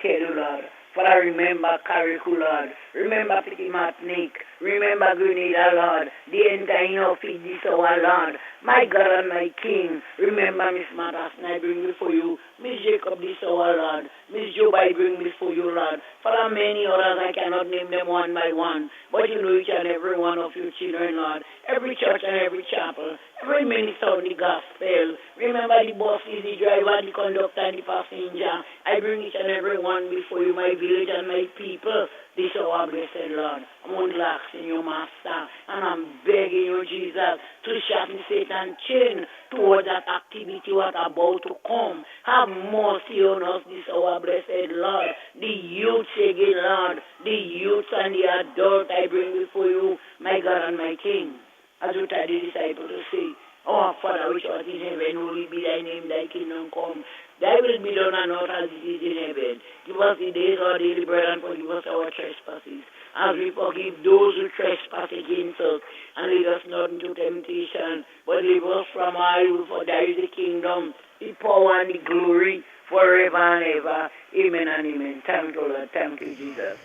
tell you, Lord. Father, remember Carrico, Lord. Remember Petit Martinique. Remember Grenada, Lord. The entire of it, this our Lord. My God and my King. Remember Miss Matterson, I bring before you. Miss Jacob, this our Lord. Miss Job, I bring before you, Lord. Father, many others, I cannot name them one by one. But you know each and every one of you children, Lord. Every church and every chapel. Every minister of the gospel. Remember the buses, the driver, the conductor, and the passenger. I bring each and every one before you, my village and my people. This is our blessed Lord. I'm only asking you, Master, and I'm begging you, Jesus, to shut Satan's chain towards that activity what about to come. Have mercy on us, this is our blessed Lord. The youth, again, Lord, the youth and the adult I bring before you, my God and my King. As you tell the disciples to say, Our Father which art in heaven, holy be thy name, thy kingdom come. Thy will be done on earth as it is in heaven. Give us the days our daily bread and forgive us our trespasses, as we forgive those who trespass against us. And lead us not into temptation, but deliver us from all evil. For thy is the kingdom, the power and the glory, forever and ever. Amen and amen. Thank you, Lord. Thank you, Jesus.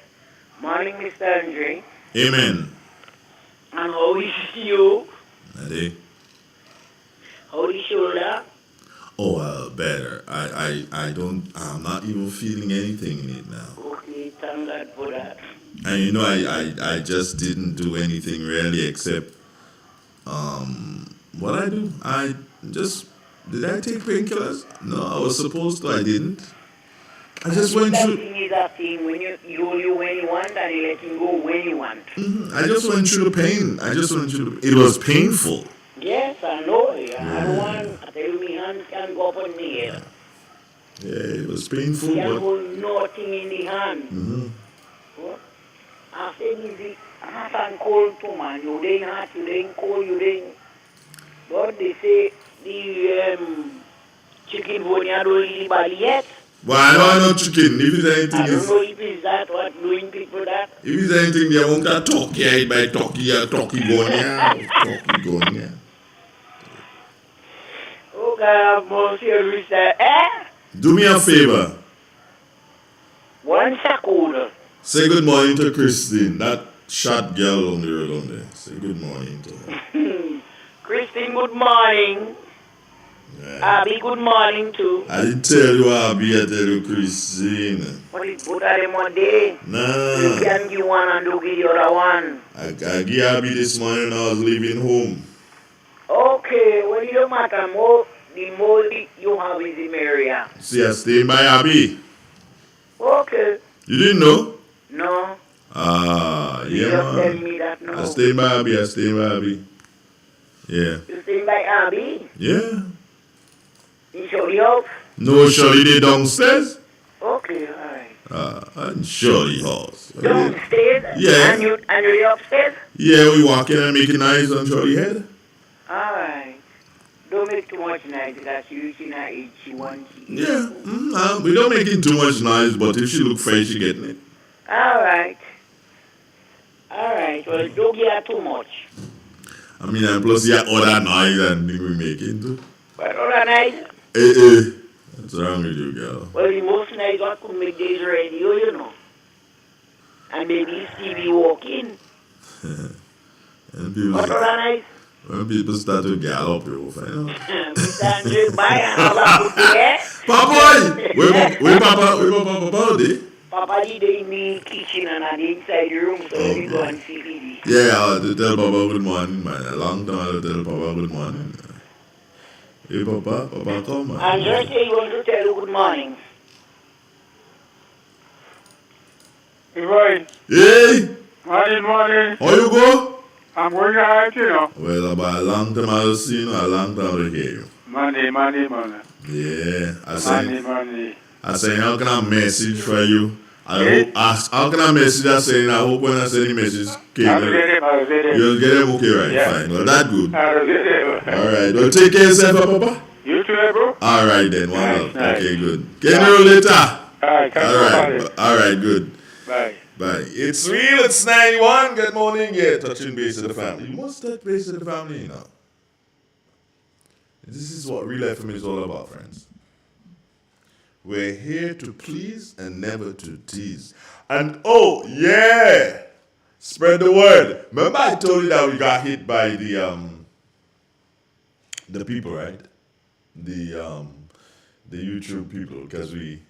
Morning, Mr. Andre. Amen. And how is you? Ade. How is shoulder? Oh, better. I'm not even feeling anything in it now. Okay, thank God for that. And you know, I just didn't do anything really except, what I do? Did I take painkillers? No, I was supposed to, I didn't. I just went through. That thing is a thing when you when you want and you let him go when you want. I just went through the pain. It was painful. Yes, I know. I don't want to tell me hands can go up on the air. Yeah, it was painful, You can but hold nothing in the hand. What? I said, is it hot and cold too, man? You ain't hot, you ain't cold, you ain't. But they say the chicken bone you don't really body yet. well, I know I'm not chicken. If it's anything, I don't know if it's that what doing people that. If it's anything, they want to talk here by talkie going here, talkie going here. Oh God, have mercy on me, sir. Do me a favor. One second. Say good morning to Christine, that shot girl on the road on there. Say good morning to her. Christine, good morning. Yeah. Abby, good morning too. I didn't tell you Abby, I tell you Christine. What is both of them one day? Nah. You can give one and do give the other one. I gave Abby this morning I was leaving home. Okay, well it don't matter. The more you have is the merrier. See, I stayed by Abby. Okay. You didn't know? No. Yeah, You just man. tell me that no. I stayed by Abby. Yeah. You staying by Abby? Yeah. In Shirley house? No, Shirley, they downstairs. Okay, alright. In Shirley house. Downstairs? Yeah. And you upstairs? Yeah, we walk in and making eyes on Shirley head. Alright. Don't make too much noise because she reaching her age, she wants to eat. Yeah. We don't making too much noise, but if she look fresh, she getting it. Alright. Well, don't get her too much. I mean, and plus, yeah, other noise and thing we making too. But other noise? What's wrong with you, girl? Well, the most nice what could make this radio, you know. And maybe Stevie walking. And people What other nice? When people start to gallop, you will find out. Mr. Andre, buy and have a good day. Papa, where Papa dey? Papa did in the kitchen and at the inside the room, so we go and see the. Yeah, I had to tell Papa good morning, man. A long time I had to tell Papa good morning. Hey, Papa come, man. Andre say you want to tell you good morning. Hey, boy. Hey! Morning. How you go? I'm going to hide, you know. Well, about a long time I see you, a long time to hear you. Money. Yeah, Money. I say, how can I message for you? How can I message? I hope when I send the message, I'll get him. you'll get him okay, right? Yeah. Fine. Well, that's good. I'll get him. All right. Well, take care of yourself, Papa. You too, bro? All right, then. Nice. Okay, good. Get you later. All right, good. Bye. It's real. It's 91. Good morning. Yeah, touching base with the family. You must touch base with the family, you know. This is what real FM is all about, friends. We're here to please and never to tease. And oh yeah, spread the word. Remember I told you that we got hit by the people, right? The YouTube people, because we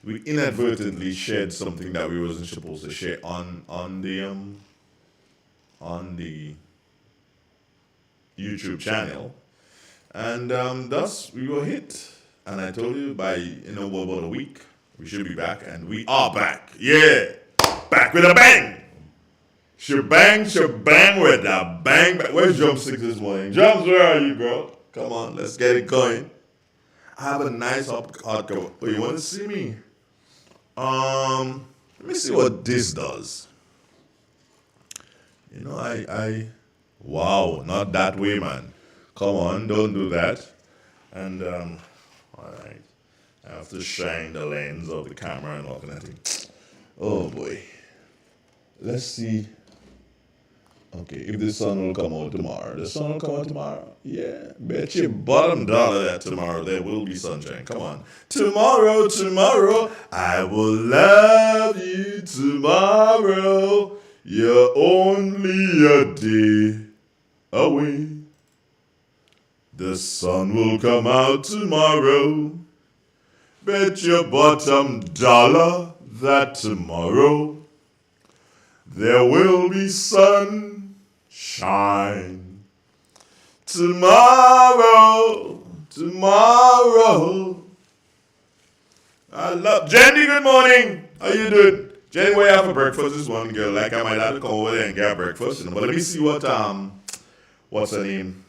inadvertently shared something that we wasn't supposed to share on the YouTube channel, and thus we were hit. And I told you by about a week we should be back, and we are back. Yeah, back with a bang. Shebang with a bang. Where's Drumsticks this morning? Drums, where are you, girl? Come on, let's get it going. I have a nice hot cover. Oh, you want to see me? Let me see what this does. Wow, not that way, man. Come on, don't do that. And, all right. I have to shine the lens of the camera and all kind of thing. Oh, boy. Let's see. Okay, if the sun will come out tomorrow. The sun will come out tomorrow. Yeah, bet your bottom dollar that tomorrow there will be sunshine. Come on. Tomorrow, I will love you tomorrow. You're only a day away. The sun will come out tomorrow. Bet your bottom dollar that tomorrow there will be sunshine. Tomorrow. I love Jenny. Good morning. How you doing, Jenny? What you have for breakfast this morning, girl? Like I might have to come over there and get breakfast. But let me see what's her name?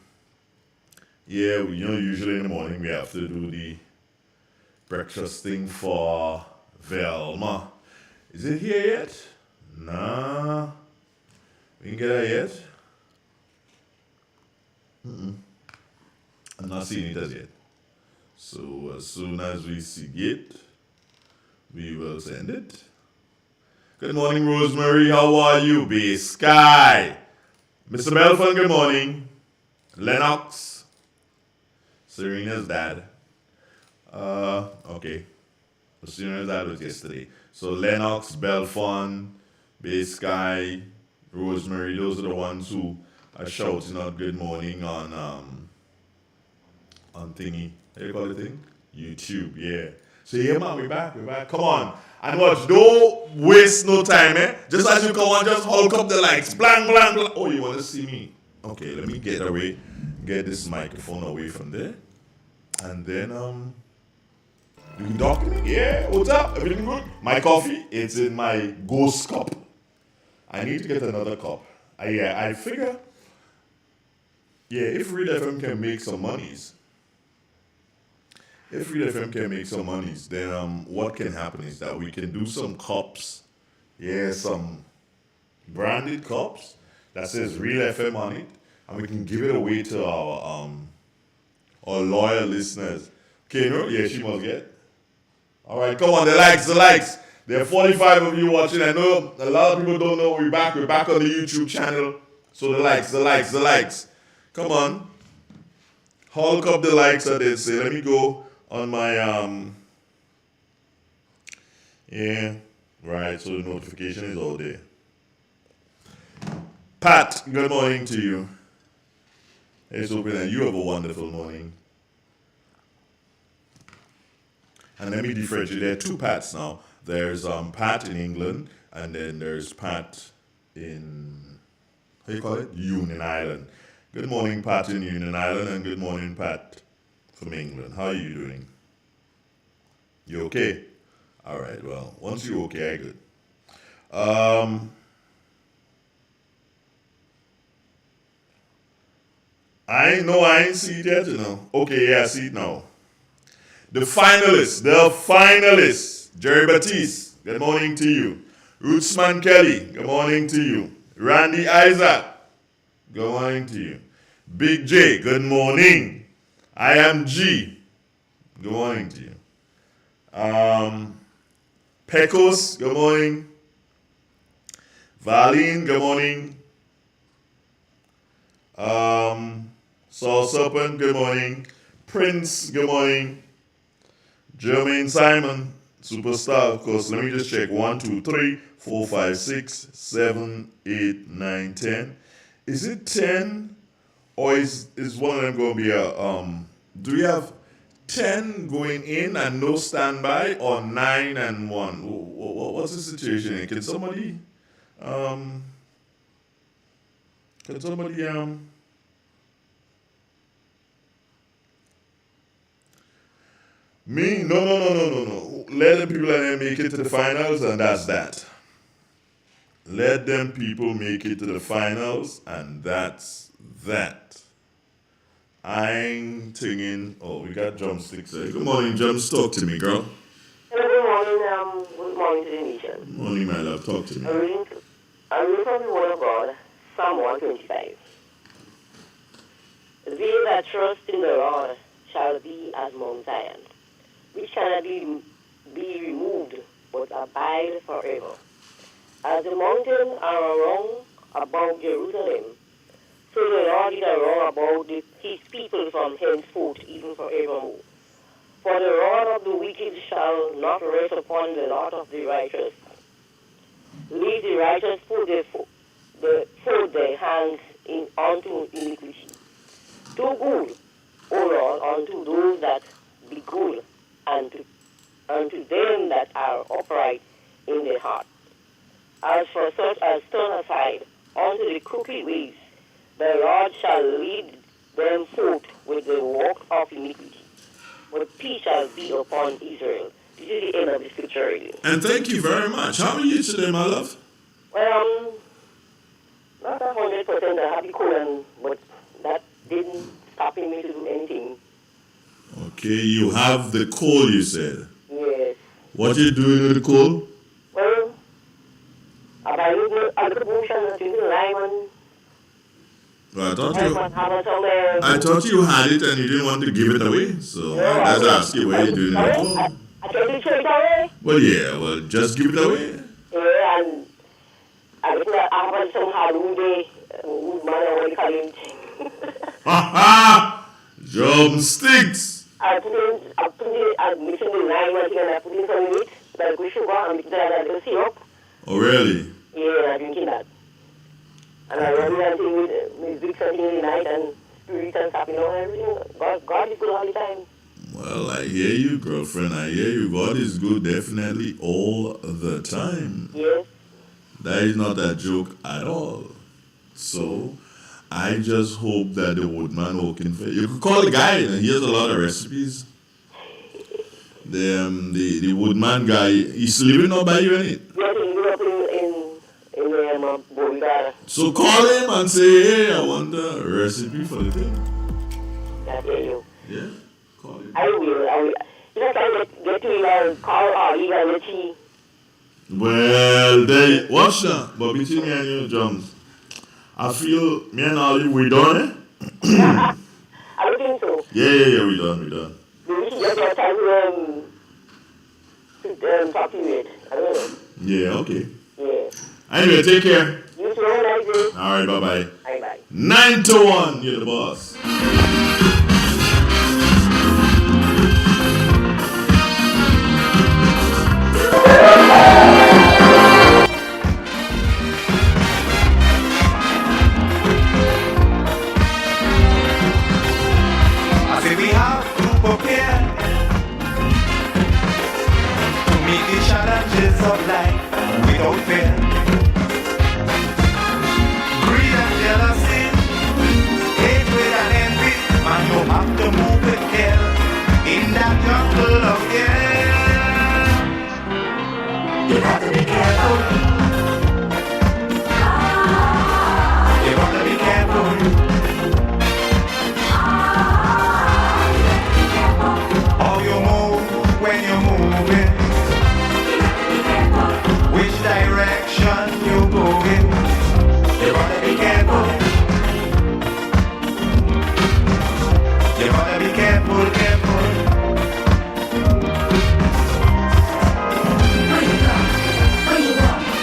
Yeah, usually in the morning we have to do the breakfast thing for Velma. Is it here yet? Nah, we can get her yet. I'm not seeing it as yet. So as soon as we see it, we will send it. Good morning, Rosemary. How are you, B? Sky. Mr. Belfon, good morning. Lennox. Serena's dad. Okay. Serena's dad was yesterday. So Lennox, Belfon, Bay Sky, Rosemary, those are the ones who are shouting out good morning on thingy. How you call it thing? YouTube, yeah. So yeah, man, we're back. Come on. And watch, don't waste no time, eh? Just as you come on, just hold up the lights. Blang, blang, blang. Oh, you want to see me? Okay, let me get this microphone away from there. And then, you can talk to me? Yeah, what's up? Everything good? My coffee, it's in my ghost cup. I need to get another cup. I figure, if Real FM can make some monies, then what can happen is that we can do some cups, some branded cups that says Real FM on it, and we can give it away to our loyal listeners. Okay, no? Yeah, she must get. All right, come on, the likes. There are 45 of you watching. I know a lot of people don't know we're back. We're back on the YouTube channel. So the likes. Come on. Hulk up the likes, I did say. Let me go on my, right, so the notification is all there. Pat, good morning to you. It's open and you have a wonderful morning. And let me differentiate. There are two Pats now. There's Pat in England, and then there's Pat in, how you call it? Union Island. Good morning, Pat in Union Island, and good morning, Pat from England. How are you doing? You okay? All right, well, once you're okay, I good. I ain't see it yet, Okay, yeah, I see it now. The finalists, Jerry Batiste, good morning to you. Rootsman Kelly, good morning to you. Randy Isaac, good morning to you. Big J, good morning. I am G, good morning to you. Pecos, good morning. Valine, good morning. Saul Serpent, good morning. Prince, good morning. Jermaine Simon, superstar, of course. Let me just check. 1, 2, 3, 4, 5, 6, 7, 8, 9, 10. Is it 10? Or is one of them going to be do we have 10 going in and no standby, or 9 and 1? What's the situation here? Can somebody, um, can somebody, me? No. Let the people that make it to the finals, and that's that. Let them people make it to the finals, and that's that. I'm thinking, oh, we got drumsticks there. Good morning, Drums. Talk to me, girl. Hello, good morning to the nation. Good morning, my love. Talk to me. I'm reading from the Word of God, Psalm 125. They that trust in the Lord shall be as Mount Zion, which cannot be removed, but abide forever. As the mountains are around about Jerusalem, so the Lord is around about his people from henceforth, even forevermore. For the rod of the wicked shall not rest upon the lot of the righteous. Lest the righteous put their hands unto iniquity. Do good, O Lord, unto those that be good, and unto them that are upright in their heart. As for such as turn aside unto the crooked ways, the Lord shall lead them forth with the walk of iniquity. But peace shall be upon Israel. This is the end of the scripture reading. And thank you very much. How are you today, my love? Well, not 100% a happy colon, but that didn't stop me to do anything. Okay, you have the cold, you said. Yes. What you doing with the cold? Well, I look at the bush and drinking lime. Well, I thought you had it and you didn't want to give it away. So let's ask you what you doing with the cold. I can't throw it away. Well, yeah, well, just give it away. Yeah, and I have some hard wood man, what do you call it? Ha ha! Drumsticks! I mix in the lime and I put in some meat, like with sugar, and mix that little syrup. Oh, really? Yeah, I'm drinking that. And I run dancing with big something in the night and spirits and stuff, everything. God is good all the time. Well, I hear you, girlfriend. I hear you. God is good definitely all the time. Yes. That is not a joke at all. So, I just hope that the woodman working for you could call the guy, and he has a lot of recipes. The woodman guy, he's living up by you, ain't it? Yes, he grew up in Bolivia. So call him and say, hey, I want a recipe for the thing. I tell you. Yeah, call him. I will. If I can get to him, call or even let you. Well, watch that. But between me and you, Drums, I feel me and Ali, we done, I don't think so. Yeah, we done. We should get your time to talk to you. I don't know. Yeah, okay. Yeah. Anyway, take care. You too, have a nice day. All right, bye-bye. Bye-bye. 9 to 1, you're the boss. I say we have to prepare to meet the challenges of life without fear. Greed and jealousy, hatred and envy, man, you have to move with care in that jungle of fear. You have to be careful. You have to be careful. How you move when you're moving, which direction you going, you gotta be careful. You gotta be careful. Where you going? Where you going?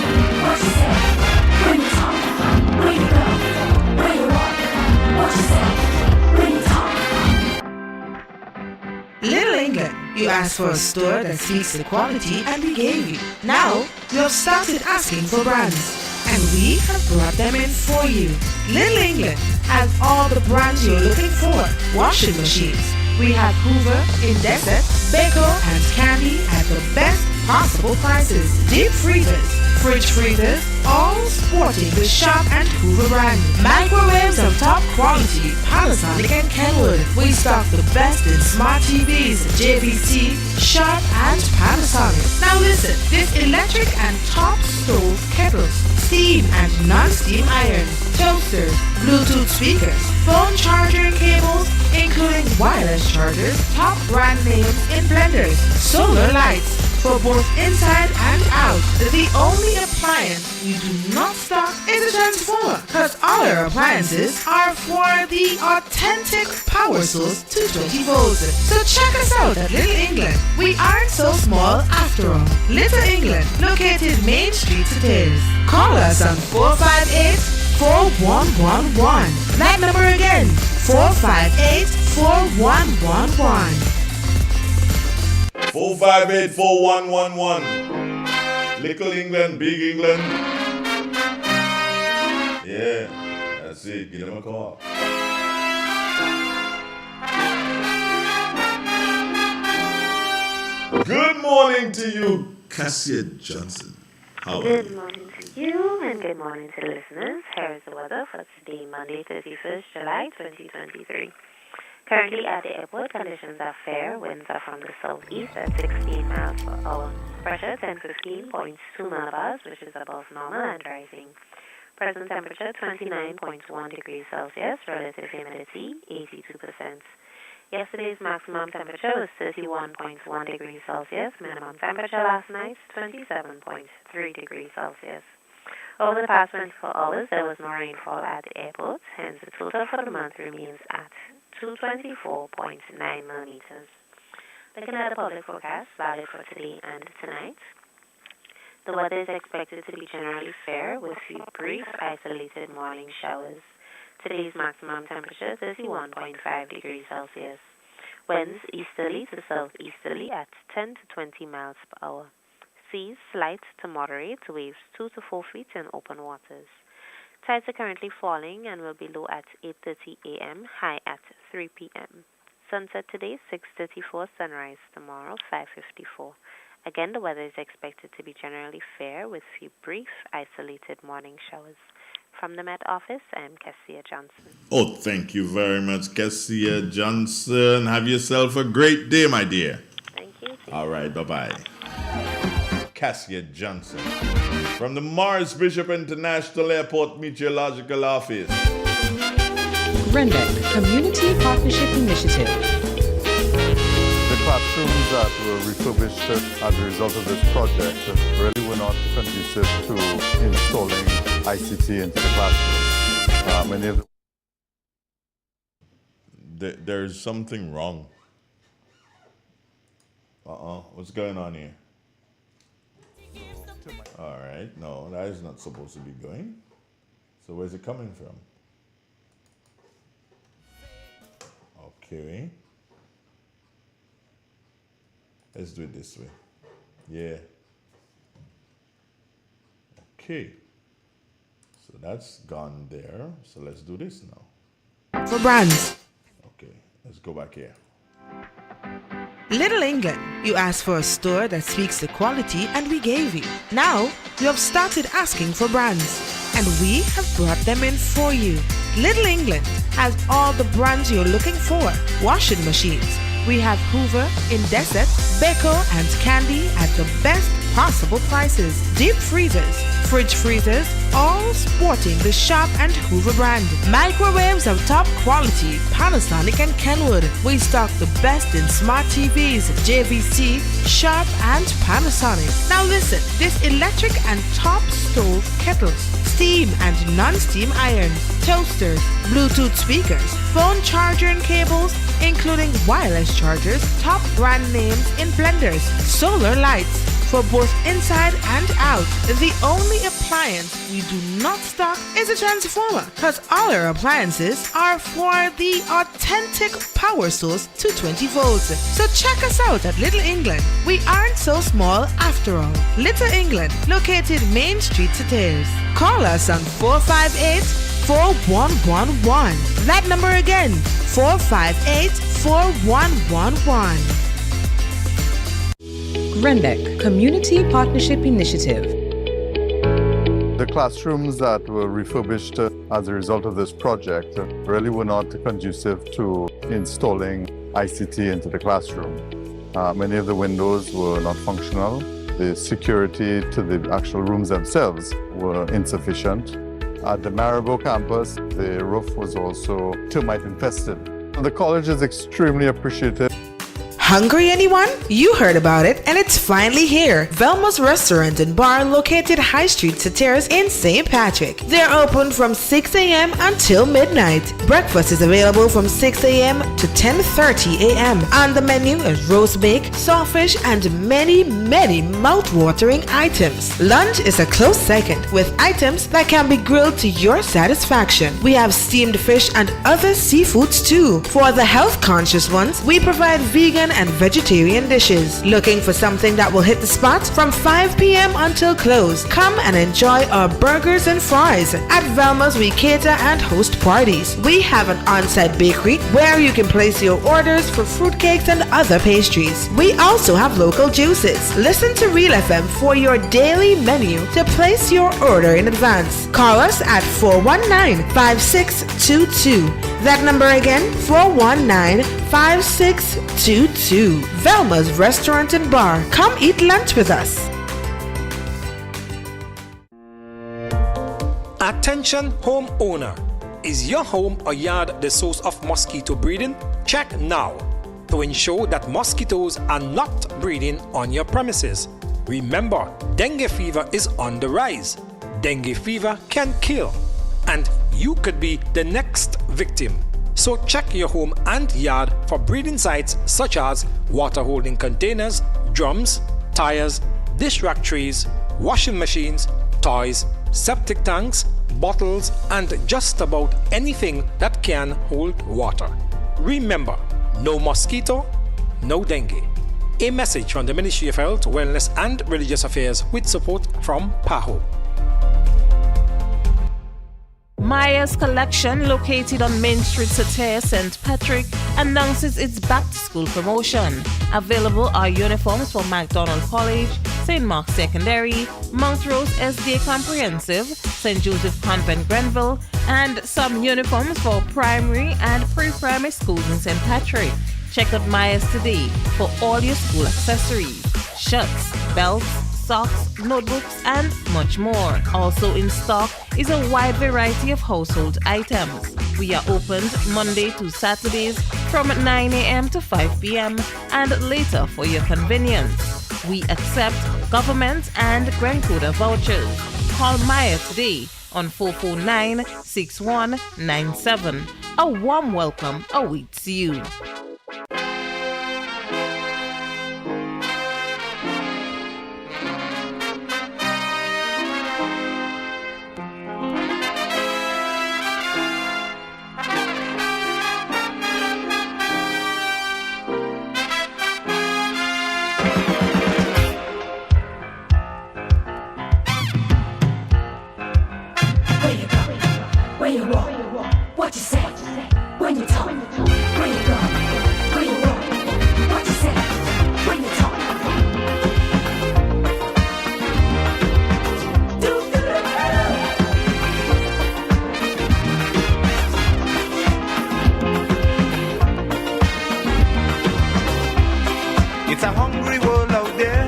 asked for a store that speaks the quality and we gave you. Now, you have started asking for brands. And we have brought them in for you. Little England has all the brands you're looking for. Washing machines. We have Hoover, Indesit, Beko, and Candy at the best possible prices. Deep freezers, fridge freezers, all sporting the Sharp and Hoover brand. Microwaves of top quality, Panasonic and Kenwood. We stock the best in smart TVs, JVC, Sharp and Panasonic. Now listen, this electric and top stove kettles, steam and non-steam irons, toasters, Bluetooth speakers, phone charger cables, including wireless chargers, top brand names in blenders, solar lights, for both inside and out. The only appliance we do not stock is a transformer, because all our appliances are for the authentic power source to 20 volts. So check us out at Little England. We aren't so small after all. Little England, located Main Street it is. Call us on 458-4111. That number again, 458-4111. 458-4111. Little England, Big England. Yeah, that's it. Give them a call. Good morning to you, Cassia Johnson. How are Good you? morning to you and good morning to the listeners. Here is the weather for today, Monday, 31st July 2023. Currently at the airport, conditions are fair. Winds are from the southeast at 16 miles per hour. Pressure 1015.2 millibars, which is above normal and rising. Present temperature 29.1 degrees Celsius. Relative humidity 82%. Yesterday's maximum temperature was 31.1 degrees Celsius. Minimum temperature last night 27.3 degrees Celsius. Over the past 24 hours, there was no rainfall at the airport, hence the total for the month remains at 224.9 millimeters. Looking at the public forecast valid for today and tonight, the weather is expected to be generally fair with few brief isolated morning showers. Today's maximum temperature 31.5 degrees Celsius. Winds easterly to southeasterly at 10 to 20 miles per hour. Seas slight to moderate, waves 2 to 4 feet in open waters. Tides are currently falling and will be low at 8:30 a.m., high at 3 p.m. Sunset today 6:34, sunrise tomorrow 5:54. Again, the weather is expected to be generally fair with few brief isolated morning showers. From the Met Office, I'm Cassia Johnson. Oh, thank you very much, Cassia Johnson. Have yourself a great day, my dear. Thank you. All right, bye-bye. Cassia Johnson from the Morris Bishop International Airport Meteorological Office. RENDEC Community Partnership Initiative. The classrooms that were refurbished as a result of this project really were not conducive to installing ICT into the classroom. Many of There's something wrong. What's going on here? All right, no, that is not supposed to be going. So where's it coming from? Okay. Let's do it this way. Yeah. Okay. So that's gone there. So let's do this now. For brands. Okay, let's go back here. Little England, you asked for a store that speaks the quality and we gave you. Now, you have started asking for brands and we have brought them in for you. Little England has all the brands you're looking for. Washing machines. We have Hoover, Indesit, Beko and Candy at the best possible prices. Deep freezers, fridge freezers, all sporting the Sharp and Hoover brand. Microwaves of top quality, Panasonic and Kenwood. We stock the best in smart TVs, JVC, Sharp and Panasonic. Now listen, this electric and top stove kettles, steam and non-steam irons, toasters, Bluetooth speakers, phone charger and cables, including wireless chargers, top brand names in blenders, solar lights, for both inside and out. The only appliance we do not stock is a transformer, because all our appliances are for the authentic power source to 20 volts. So check us out at Little England. We aren't so small after all. Little England, located Main Street, Satires. Call us on 458-4111. That number again, 458-4111. Grendek Community Partnership Initiative. The classrooms that were refurbished as a result of this project really were not conducive to installing ICT into the classroom. Many of the windows were not functional. The security to the actual rooms themselves were insufficient. At the Maribor campus, the roof was also termite infested. The college is extremely appreciative. Hungry, anyone? You heard about it, and it's finally here. Velma's Restaurant and Bar, located High Street, Satires in St. Patrick. They're open from 6 a.m. until midnight. Breakfast is available from 6 a.m. to 10:30 a.m. On the menu is roast bake, sawfish, and many mouth-watering items. Lunch is a close second, with items that can be grilled to your satisfaction. We have steamed fish and other seafoods too. For the health-conscious ones, we provide vegan and vegetarian dishes. Looking for something that will hit the spot? From 5 p.m. until close, come and enjoy our burgers and fries. At Velma's, we cater and host parties. We have an on-site bakery where you can place your orders for fruitcakes and other pastries. We also have local juices. Listen to Real FM for your daily menu to place your order in advance. Call us at 419-5622. That number again, 419-5622. Velma's Restaurant and Bar. Come eat lunch with us. Attention homeowner. Is your home or yard the source of mosquito breeding? Check now to ensure that mosquitoes are not breeding on your premises. Remember, dengue fever is on the rise. Dengue fever can kill, and you could be the next victim. So check your home and yard for breeding sites such as water holding containers, drums, tires, dish rack trays, washing machines, toys, septic tanks, bottles, and just about anything that can hold water. Remember, no mosquito, no dengue. A message from the Ministry of Health, Wellness and Religious Affairs with support from PAHO. Maya's Collection, located on Main Street, Satire, St. Patrick, announces its back-to-school promotion. Available are uniforms for MacDonald College, St. Mark's Secondary, Mount Rose SDA Comprehensive, St. Joseph Convent Grenville, and some uniforms for primary and pre-primary schools in St. Patrick. Check out Maya's today for all your school accessories, shirts, belts, socks, notebooks, and much more. Also in stock is a wide variety of household items. We are opened Monday to Saturdays from 9 a.m. to 5 p.m. and later for your convenience. We accept government and Grand Coda vouchers. Call Maya today on 449-6197. A warm welcome awaits you. It's a hungry world out there,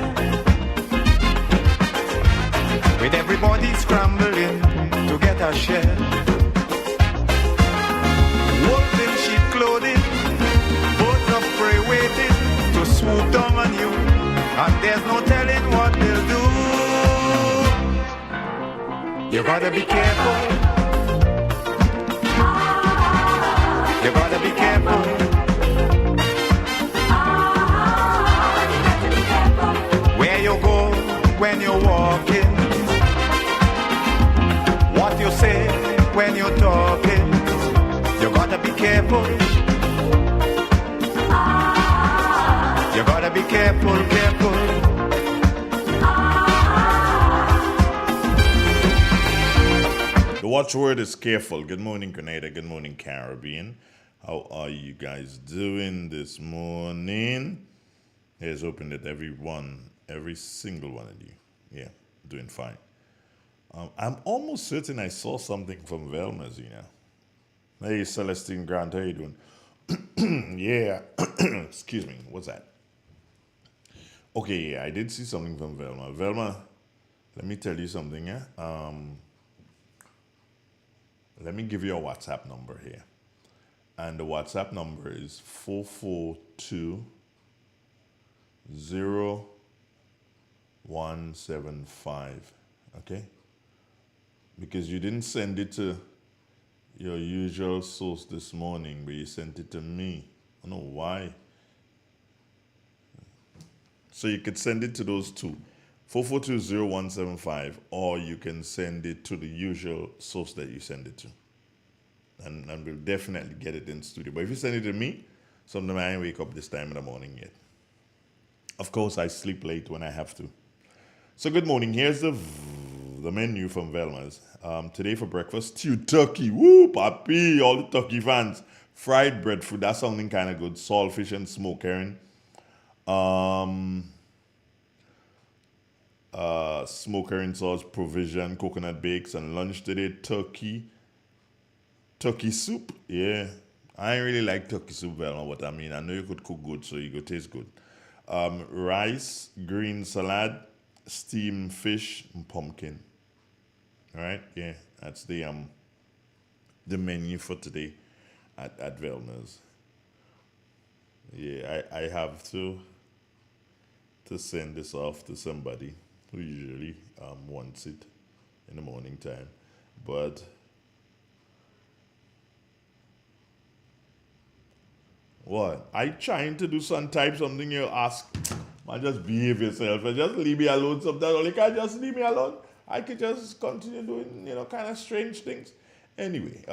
with everybody scrambling to get a share. Wolves in sheep clothing, birds of prey waiting to swoop down on you, and there's no telling what they'll do. You gotta be careful. You gotta be careful. Where you go, walking. What you say when you're talking, you gotta be careful. You gotta be careful, careful. The watchword is careful. Good morning, Grenada. Good morning, Caribbean. How are you guys doing this morning? Here's hoping that every single one of you, doing fine. I'm almost certain I saw something from Velma's, Hey, Celestine Grant, how you doing? Yeah, excuse me, what's that? Okay, yeah, I did see something from Velma. Velma, let me tell you something, let me give you a WhatsApp number here. And the WhatsApp number is 442-0175, okay? Because you didn't send it to your usual source this morning, but you sent it to me. I don't know why. So you could send it to those two, 442-0175, or you can send it to the usual source that you send it to. And we'll definitely get it in studio. But if you send it to me, sometimes I ain't wake up this time in the morning yet. Of course, I sleep late when I have to. So good morning. Here's the menu from Velma's. Today for breakfast, stewed turkey. Woo, papi, all the turkey fans. Fried breadfruit, that's sounding kind of good. Saltfish and smoked herring. Smoked herring sauce, provision, coconut bakes, and lunch today, turkey soup. Yeah, I ain't really like turkey soup, Velma, but I mean, I know you could cook good, so you could taste good. Rice, green salad, steamed fish, and pumpkin. All right, yeah, that's the menu for today at Velma's. Yeah, I have to send this off to somebody who usually wants it in the morning time, but what? I trying to do type something you ask, man, just behave yourself and just leave me alone sometimes. Or you can't just leave me alone. I could just continue doing, kind of strange things. Anyway,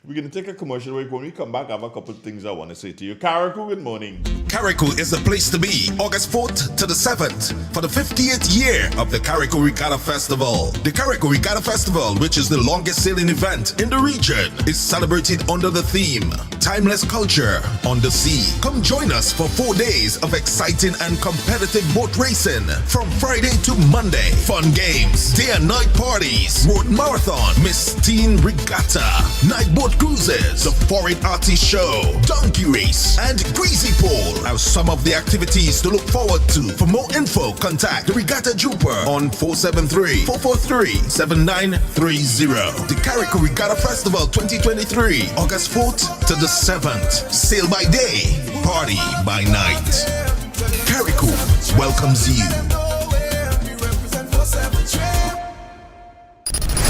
we're going to take a commercial break. When we come back, I have a couple of things I want to say to you. Karaku, good morning. Karaku is the place to be, August 4th to the 7th, for the 50th year of the Karaku Regatta Festival. The Karaku Regatta Festival, which is the longest sailing event in the region, is celebrated under the theme, Timeless Culture on the Sea. Come join us for 4 days of exciting and competitive boat racing from Friday to Monday. Fun games, day and night parties, road marathon, Miss Teen Regatta, night boat cruises, the foreign artist show, donkey race, and greasy pole are some of the activities to look forward to. For more info, contact the Regatta Jooper on 473-443-7930. The Karaku Regatta Festival 2023, August 4th to the 7th. Sail by day, party by night. Karaku welcomes you.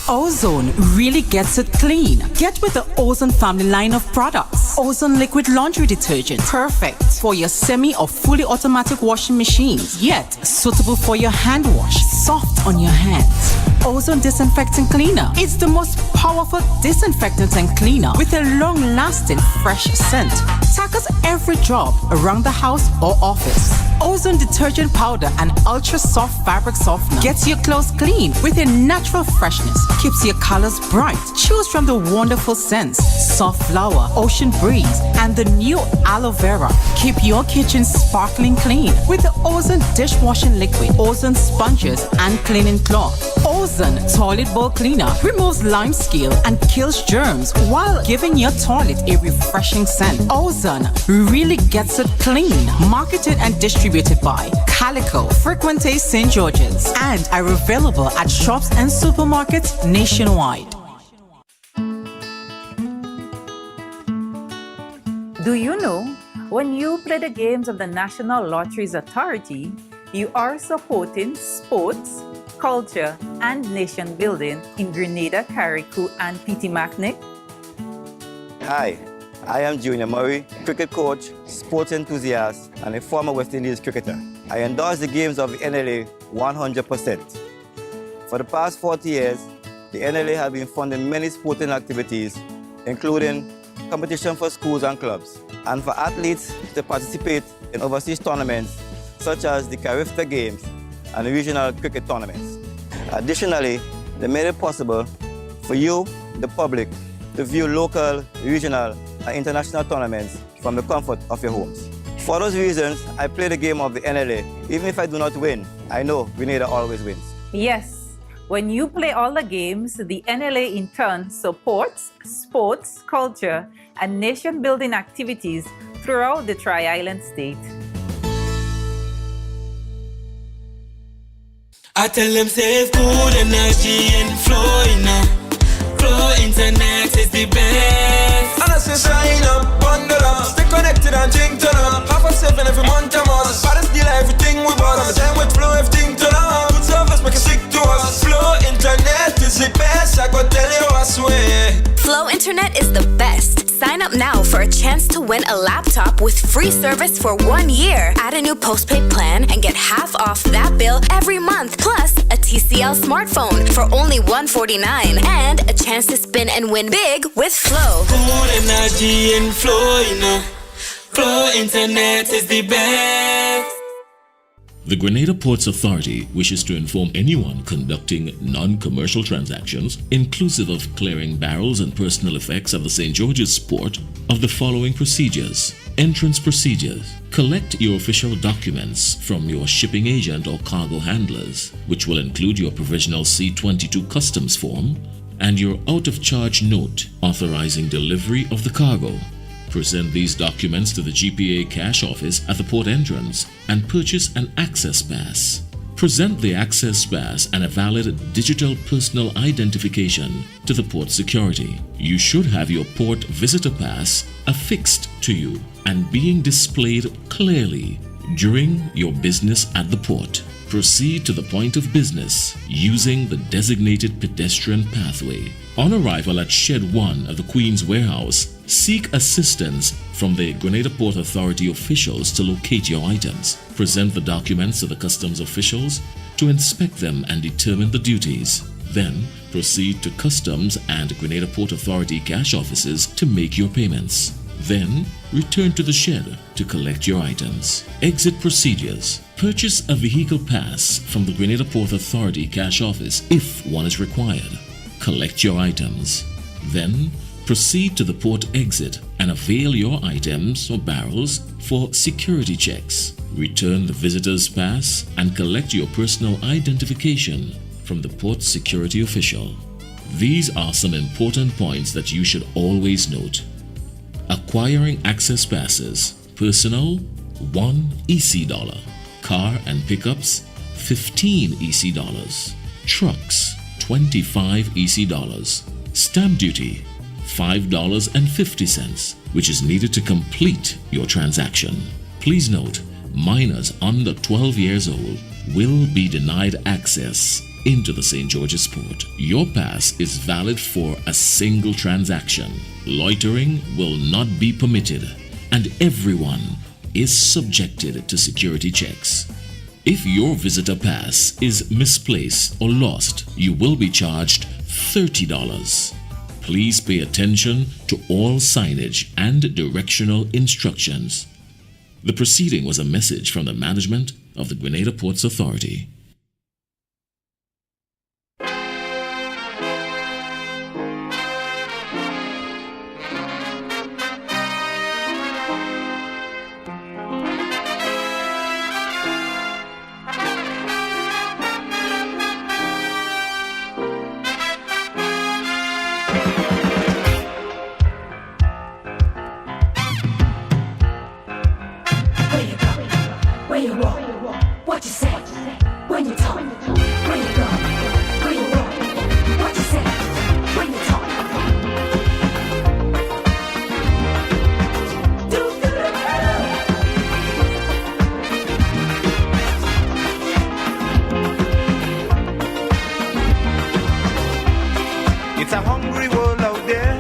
Ozone really gets it clean. Get with the Ozone family line of products. Ozone liquid laundry detergent, perfect for your semi or fully automatic washing machines, yet suitable for your hand wash, soft on your hands. Ozone disinfectant cleaner. It's the most powerful disinfectant and cleaner with a long-lasting fresh scent. Tackles every job around the house or office. Ozone detergent powder and ultra soft fabric softener gets your clothes clean with a natural freshness. Keeps your colors bright. Choose from the wonderful scents, soft flower, ocean breeze, and the new aloe vera. Keep your kitchen sparkling clean with the Ozone dishwashing liquid, Ozone sponges, and cleaning cloth. Ozone toilet bowl cleaner removes lime scale and kills germs while giving your toilet a refreshing scent. Ozone really gets it clean. Marketed and distributed by Calico, Frequente St. George's, and are available at shops and supermarkets nationwide. Do you know, when you play the games of the National Lotteries Authority, you are supporting sports, culture, and nation building in Grenada, Carriacou, and Petit-Martinique? Hi, I am Junior Murray, cricket coach, sports enthusiast, and a former West Indies cricketer. I endorse the games of the NLA 100%. For the past 40 years, the NLA has been funding many sporting activities, including competition for schools and clubs, and for athletes to participate in overseas tournaments such as the Carifta Games and the regional cricket tournaments. Additionally, they made it possible for you, the public, to view local, regional, and international tournaments from the comfort of your homes. For those reasons, I play the game of the NLA. Even if I do not win, I know Grenada always wins. Yes, when you play all the games, the NLA in turn supports sports, culture, and nation-building activities throughout the Tri-Island state. I tell them save good energy and flow in Flow Internet is the best. And I say sign up, bundle up, stay connected and drink turn up. Half of 7 every month a month. Baddest deal everything we bought. I'm time with Flow, everything turn up. Good service make it stick to us. Flow Internet is the best, I go tell you I swear. Flow Internet is the best. Sign up now for a chance to win a laptop with free service for 1 year. Add a new postpaid plan and get half off that bill every month. Plus a TCL smartphone for only $149 and a chance to spin and win big with Flow. Good energy and flow, Flow Internet is the best. The Grenada Ports Authority wishes to inform anyone conducting non-commercial transactions, inclusive of clearing barrels and personal effects at the St. George's Port, of the following procedures. Entrance procedures. Collect your official documents from your shipping agent or cargo handlers, which will include your provisional C-22 customs form and your out-of-charge note authorizing delivery of the cargo. Present these documents to the GPA cash office at the port entrance and purchase an access pass. Present the access pass and a valid digital personal identification to the port security. You should have your port visitor pass affixed to you and being displayed clearly during your business at the port. Proceed to the point of business using the designated pedestrian pathway. On arrival at Shed 1 of the Queen's Warehouse, seek assistance from the Grenada Port Authority officials to locate your items. Present the documents to the customs officials to inspect them and determine the duties. Then proceed to Customs and Grenada Port Authority cash offices to make your payments. Then return to the shed to collect your items. Exit procedures. Purchase a vehicle pass from the Grenada Port Authority cash office if one is required. Collect your items. Then proceed to the port exit and avail your items or barrels for security checks. Return the visitor's pass and collect your personal identification from the port security official. These are some important points that you should always note. Acquiring access passes. Personal, $1 EC. Car and pickups, $15 EC. Trucks, $25 EC. Stamp duty, $5.50, which is needed to complete your transaction. Please note, minors under 12 years old will be denied access into the St. George's Port. Your pass is valid for a single transaction. Loitering will not be permitted, and everyone is subjected to security checks. If your visitor pass is misplaced or lost, you will be charged $30. Please pay attention to all signage and directional instructions. The proceeding was a message from the management of the Grenada Ports Authority. It's a hungry world out there,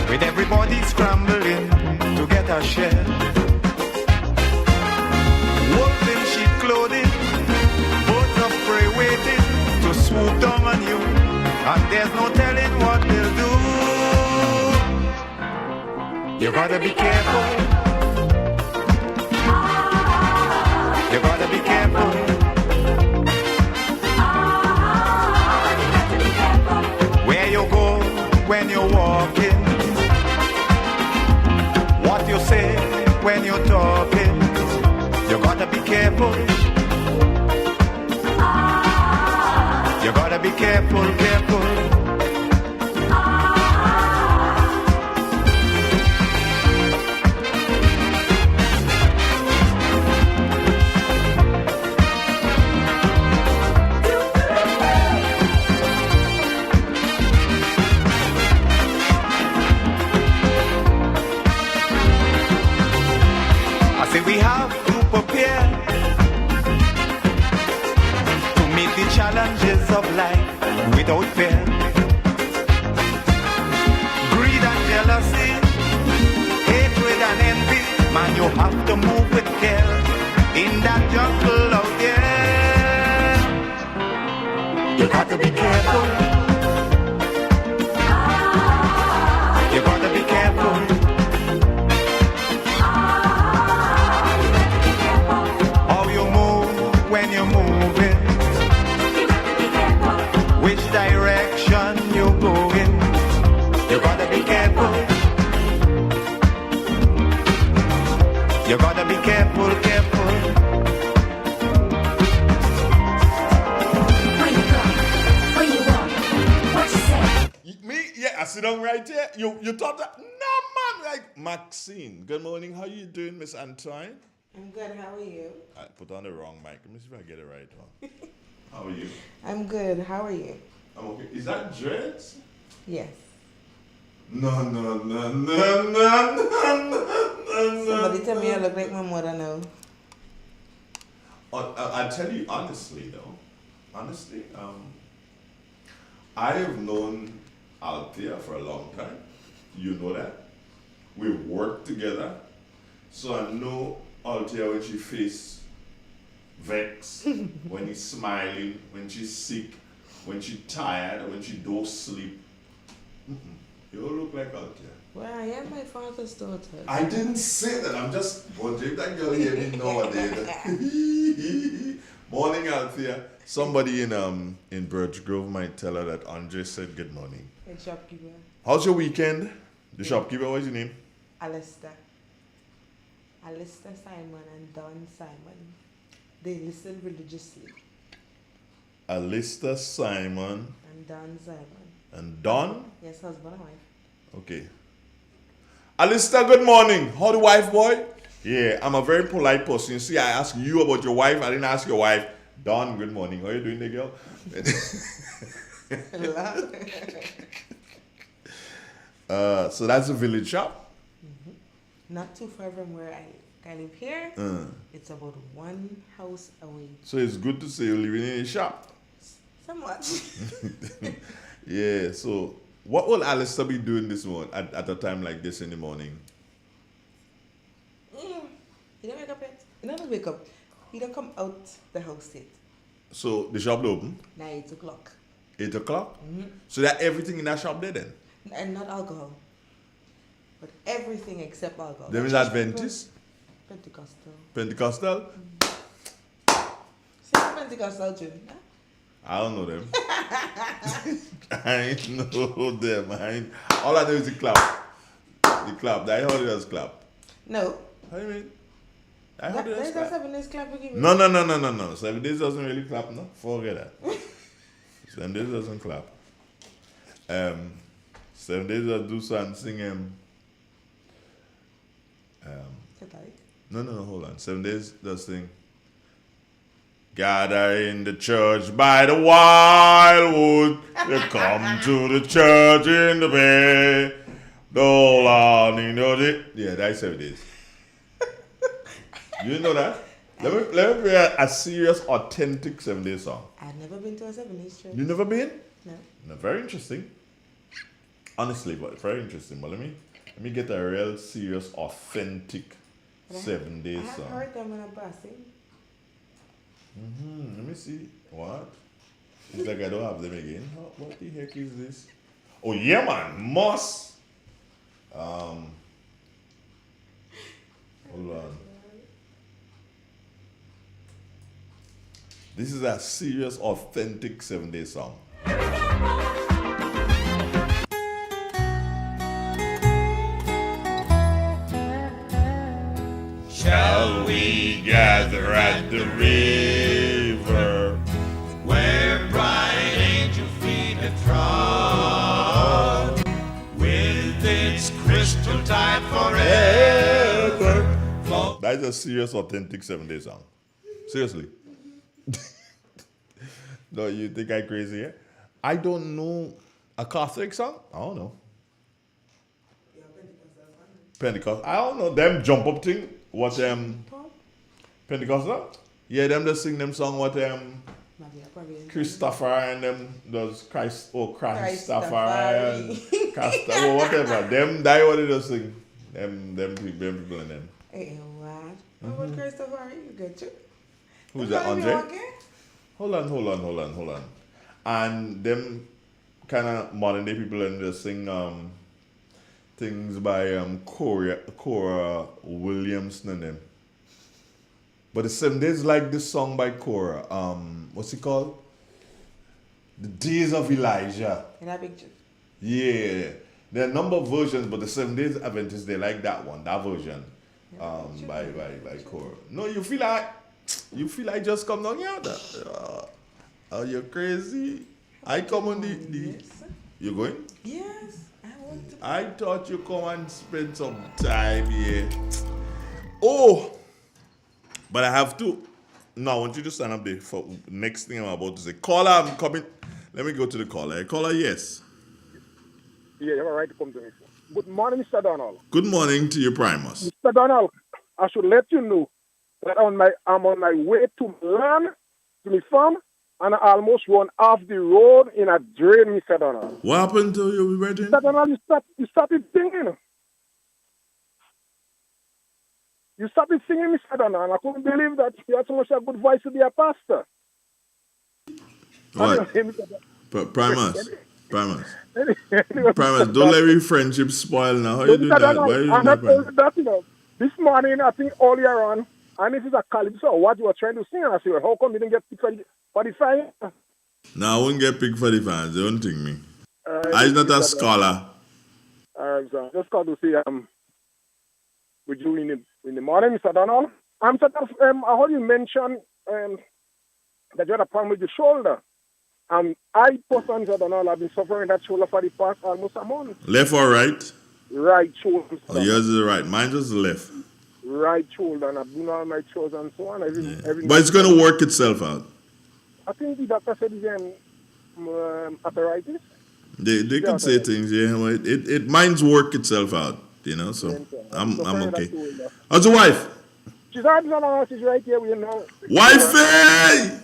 with everybody scrambling to get a share. You gotta be careful. You gotta be careful. Where you go when you're walking, what you say when you're talking, you gotta be careful. You gotta be careful, careful. We have to prepare to meet the challenges of life without fear. Greed and jealousy, hatred and envy, man, you have to move with care in that jungle out there. You got to be careful. You got to be careful. When you're moving, which direction you're going, you gotta be careful. You gotta be careful, careful. Where you go? Where you walk? What you say? Me? Yeah, I sit down right here. You thought that? No, man. Like Maxine. Good morning. How you doing, Miss Antoine? I'm good. How are you? I put on the wrong mic. Let me see if I get it right one. How are you? I'm good. How are you? I'm okay. Is that dreads? Yes. No. Somebody tell me I look like my mother now. I'll tell you honestly, though. Honestly, I have known Althea for a long time. You know that. We worked together. So I know Althea when she face vex, when he's smiling, when she's sick, when she's tired, when she don't sleep. You all look like Althea. Well, I am my father's daughter. I didn't say that. I'm just wondering if that girl hear me nowadays. Morning, Althea. Somebody in Birch Grove might tell her that Andre said good morning. The shopkeeper. How's your weekend? The shopkeeper, what's your name? Alistair Simon and Don Simon. They listen religiously. Alistair Simon. And Don Simon. And Don? Yes, husband and wife. Okay. Alistair, good morning. How the wife, boy? Yeah, I'm a very polite person. See, I asked you about your wife. I didn't ask your wife. Don, good morning. How are you doing there, girl? So that's a village shop? Mm-hmm. Not too far from where I live here. It's about one house away. So it's good to say you're living in a shop. Somewhat. Yeah, so what will Alistair be doing this morning at a time like this in the morning? He don't wake up yet. He don't wake up. He don't come out the house yet. So the shop open? 8 o'clock. 8 o'clock? Mm-hmm. So that everything in that shop there then? And not alcohol. But everything except alcohol. Them is Adventist? Pentecostal. Pentecostal? Say Pentecostal, June. Huh? I don't know them. I know them. All I know is the clap. The clap. I heard it as clap. No. How do you mean? I heard it as clap. 7 days clap again. No. 7 days doesn't really clap, no? Forget that. 7 days doesn't clap. 7 days I do something, sing No, hold on. 7 days does sing. Gather in the church by the wildwood. They come to the church in the bay. Yeah, that's 7 days. You know that? Let me play a serious, authentic 7 day song. I've never been to a 7 days church. You never been? No. No, very interesting. Honestly, but very interesting. But let me get a real serious, authentic 7 day song. I heard them when I'm passing. Let me see. What? It's like I don't have them again. What the heck is this? Oh yeah, man. Moss. Hold on. This is a serious, authentic 7-day song. Shall we gather at the river where bright angel feet have trod, with its crystal tide forever. That is a serious, authentic 7-day song. Seriously. No, you think I'm crazy, yeah? I don't know a Catholic song? I don't know. Pentecost. I don't know. Them jump up thing. What Pentecostal? Yeah, them just sing them song what Christopher and them does Christopher and Castor whatever. Them die what they just sing. Them people and them. Hey, what? How about Christopher? You get you? Who's that, Andre? Hold on. And them kind of modern day people and just sing things by Cora Williamson and them. But the 7 days like this song by Cora. What's it called? The Days of Elijah. In that picture. Yeah. There are a number of versions, but the 7 days Adventists, they like that one, that version. By Cora. No, you feel like just come down here. Are you crazy? I come on the Yes. You going? Yes, I want to. I thought you come and spend some time here. Oh, but I have to. No, I want you to stand up there for next thing I'm about to say. Caller, I'm coming. Let me go to the caller. Caller, yes. Yeah, you have a right to come to me. Good morning, Mr. Donald. Good morning to you, Primus. Mr. Donald, I should let you know that I'm on my way to land, to my farm, and I almost run off the road in a drain, Mr. Donald. What happened to you, Virgin? Mr. Donald, you started singing. You started singing, Mr. Donald. I couldn't believe that you had so much a good voice to be a pastor. What? Primus. Primus, don't let your friendship spoil now. How you do that? Why you do that, this morning, I think earlier on, and if it's a calypso, what you were trying to sing, and I said, how come you didn't get picked for the fine? No, I won't get picked for the fans. They don't think me. I'm not a scholar. So just called to say, with you in the morning, Mr. Donald. I heard you mention that you had a problem with your shoulder. I personally, Mr. Donald, have been suffering that shoulder for the past almost a month. Left or right? Right shoulder. Oh, yours is the right. Mine is the left. Right shoulder, and I've done all my chores and so on. But it's going to work itself out. I think the doctor said it's arthritis. They could say things, yeah. Well, mine's work itself out, so I'm okay. How's your wife? She's right here, you know. Wifey!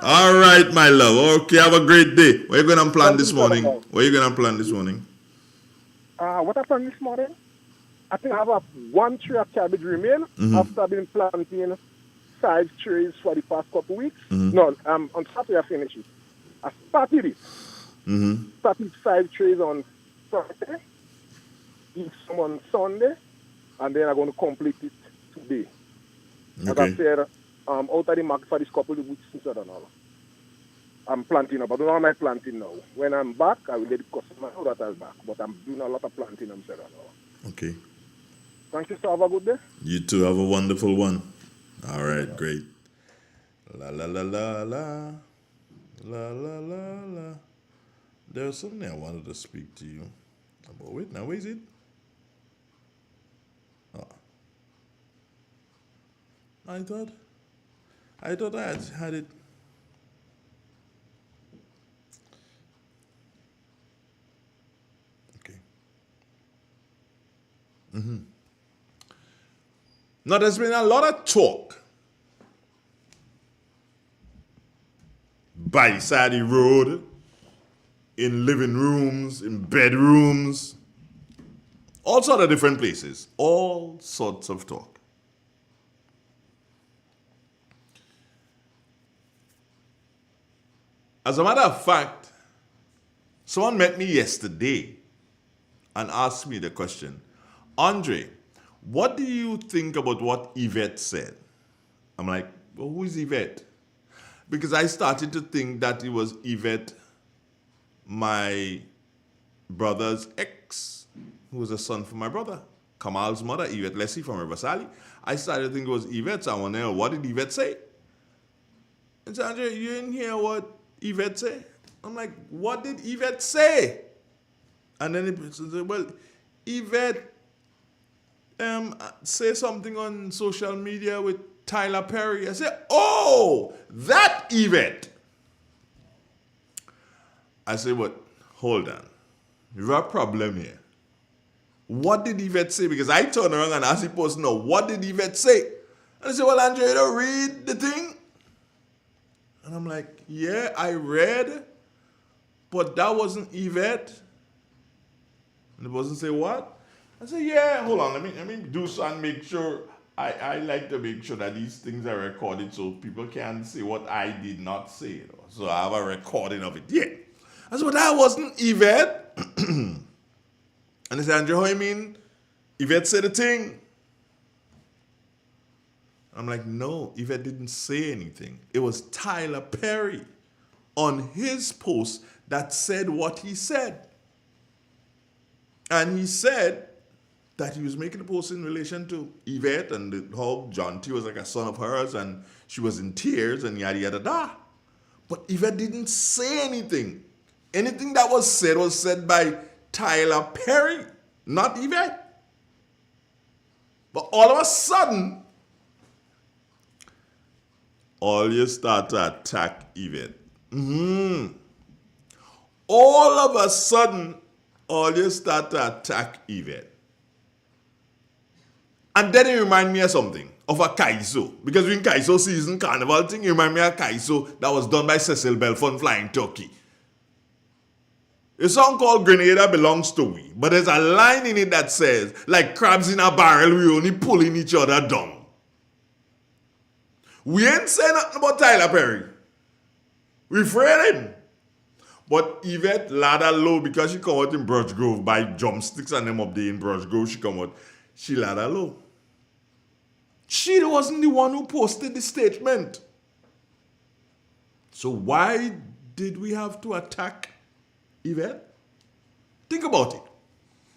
All right, my love. Okay, have a great day. What are you going to plan this morning? What I plan this morning? I think I have 1 tray of cabbage remain after I've been planting 5 trays for the past couple weeks. No, on Saturday I finished it. I started it. Started 5 trays on Friday, eat some on Sunday, and then I'm going to complete it today. As I said, out of the market for this couple of weeks, I don't know. I'm planting up. I don't know how I'm planting now. When I'm back, I will let the customer know that I'm back. But I'm doing a lot of planting, I don't know. Okay. Thank you, sir. Have a good day. You too. Have a wonderful one. All right, great. La la la la la. La la la la. There's something I wanted to speak to you about. Wait, now where is it? Oh. I thought I had it. Okay. Now there's been a lot of talk by side the road, in living rooms, in bedrooms, all sorts of different places, all sorts of talk. As a matter of fact, someone met me yesterday and asked me the question, Andre, what do you think about what Yvette said? I'm like, well, who is Yvette? Because I started to think that it was Yvette, my brother's ex, who was a son for my brother. Kamal's mother, Yvette Leslie from Riverside. I started to think it was Yvette, so I wonder, what did Yvette say? And so, Andre, you didn't hear what Yvette said? I'm like, what did Yvette say? And then it said, well, Yvette say something on social media with Tyler Perry. I said, oh, that Yvette. I said, but hold on. You have a problem here. What did Yvette say? Because I turned around and asked the person, no, what did Yvette say? And I said, well, Andre, you don't read the thing? And I'm like, yeah, I read, but that wasn't Yvette. And the person say, what? I said, yeah, hold on, let me do something, make sure. I like to make sure that these things are recorded so people can see what I did not say. So I have a recording of it. Yeah. I said, well, that wasn't Yvette. And they said, Andrew, how you mean? Yvette said the thing. I'm like, no, Yvette didn't say anything. It was Tyler Perry on his post that said what he said. And he said that he was making a post in relation to Yvette and how John T was like a son of hers and she was in tears and yada yada da. But Yvette didn't say anything. Anything that was said by Tyler Perry, not Yvette. But all of a sudden, all you start to attack Yvette. All of a sudden, all you start to attack Yvette. And then it remind me of something, of a Kaiso. Because in Kaiso season carnival thing, it remind me of Kaiso that was done by Cecil Belfont Flying Turkey. A song called Grenada belongs to we, but there's a line in it that says, like crabs in a barrel, we only pulling each other down. We ain't saying nothing about Tyler Perry. We afraid him. But Yvette ladder low because she come out in Brush Grove by drumsticks and them up there in Brush Grove. She come out, she ladder low. She wasn't the one who posted the statement. So why did we have to attack Yvette? Think about it.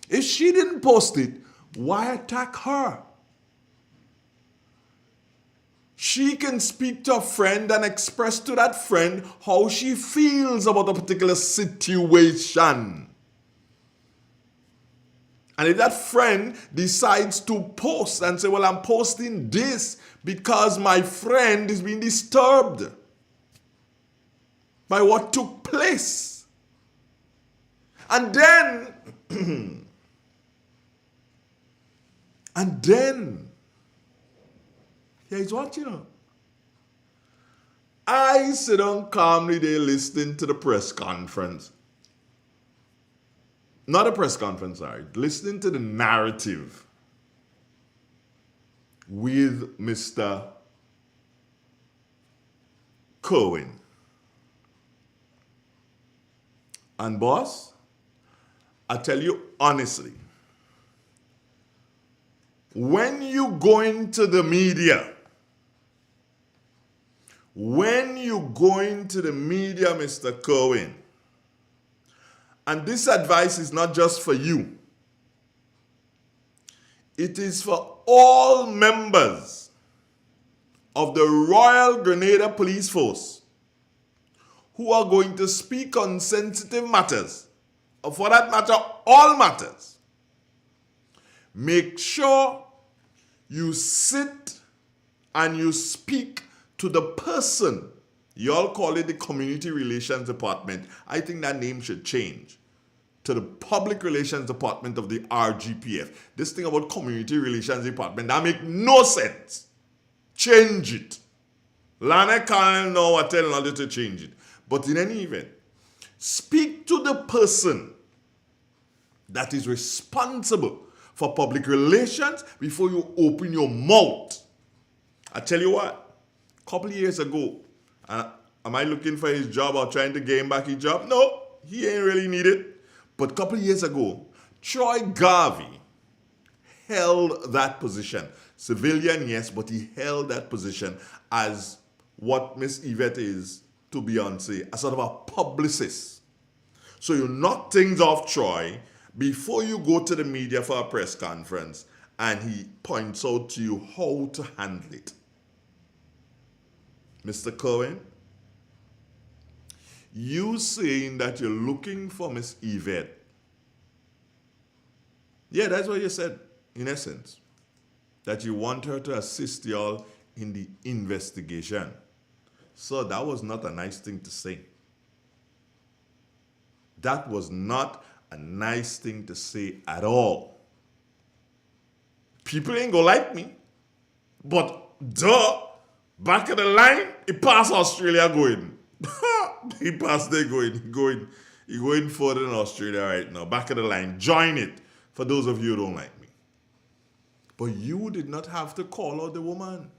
If she didn't post it, why attack her? She can speak to a friend and express to that friend how she feels about a particular situation. And if that friend decides to post and say, well, I'm posting this because my friend is being disturbed by what took place. And then, here's what, you know. I sit down calmly there listening to the press conference. Not a press conference, sorry. Listening to the narrative with Mr. Cohen. And boss, I tell you honestly, when you go into the media, Mr. Cohen, and this advice is not just for you, it is for all members of the Royal Grenada Police Force who are going to speak on sensitive matters, or for that matter, all matters. Make sure you sit and you speak to the person. You all call it the Community Relations Department. I think that name should change to the Public Relations Department of the RGPF. This thing about Community Relations Department, that make no sense. Change it. Lana can't know what telling others to change it. But in any event, speak to the person that is responsible for public relations before you open your mouth. I tell you what, a couple of years ago, am I looking for his job or trying to gain back his job? No, he ain't really needed. But a couple of years ago, Troy Garvey held that position. Civilian, yes, but he held that position as what Miss Yvette is to Beyonce, a sort of a publicist. So you knock things off Troy before you go to the media for a press conference, and he points out to you how to handle it. Mr. Cohen, you saying that you're looking for Miss Yvette. Yeah, that's what you said, in essence. That you want her to assist y'all in the investigation. So that was not a nice thing to say. That was not a nice thing to say at all. People ain't gonna like me. But back of the line, he passed Australia going. He passed there going. He going further than Australia right now. Back of the line. Join it. For those of you who don't like me. But you did not have to call out the woman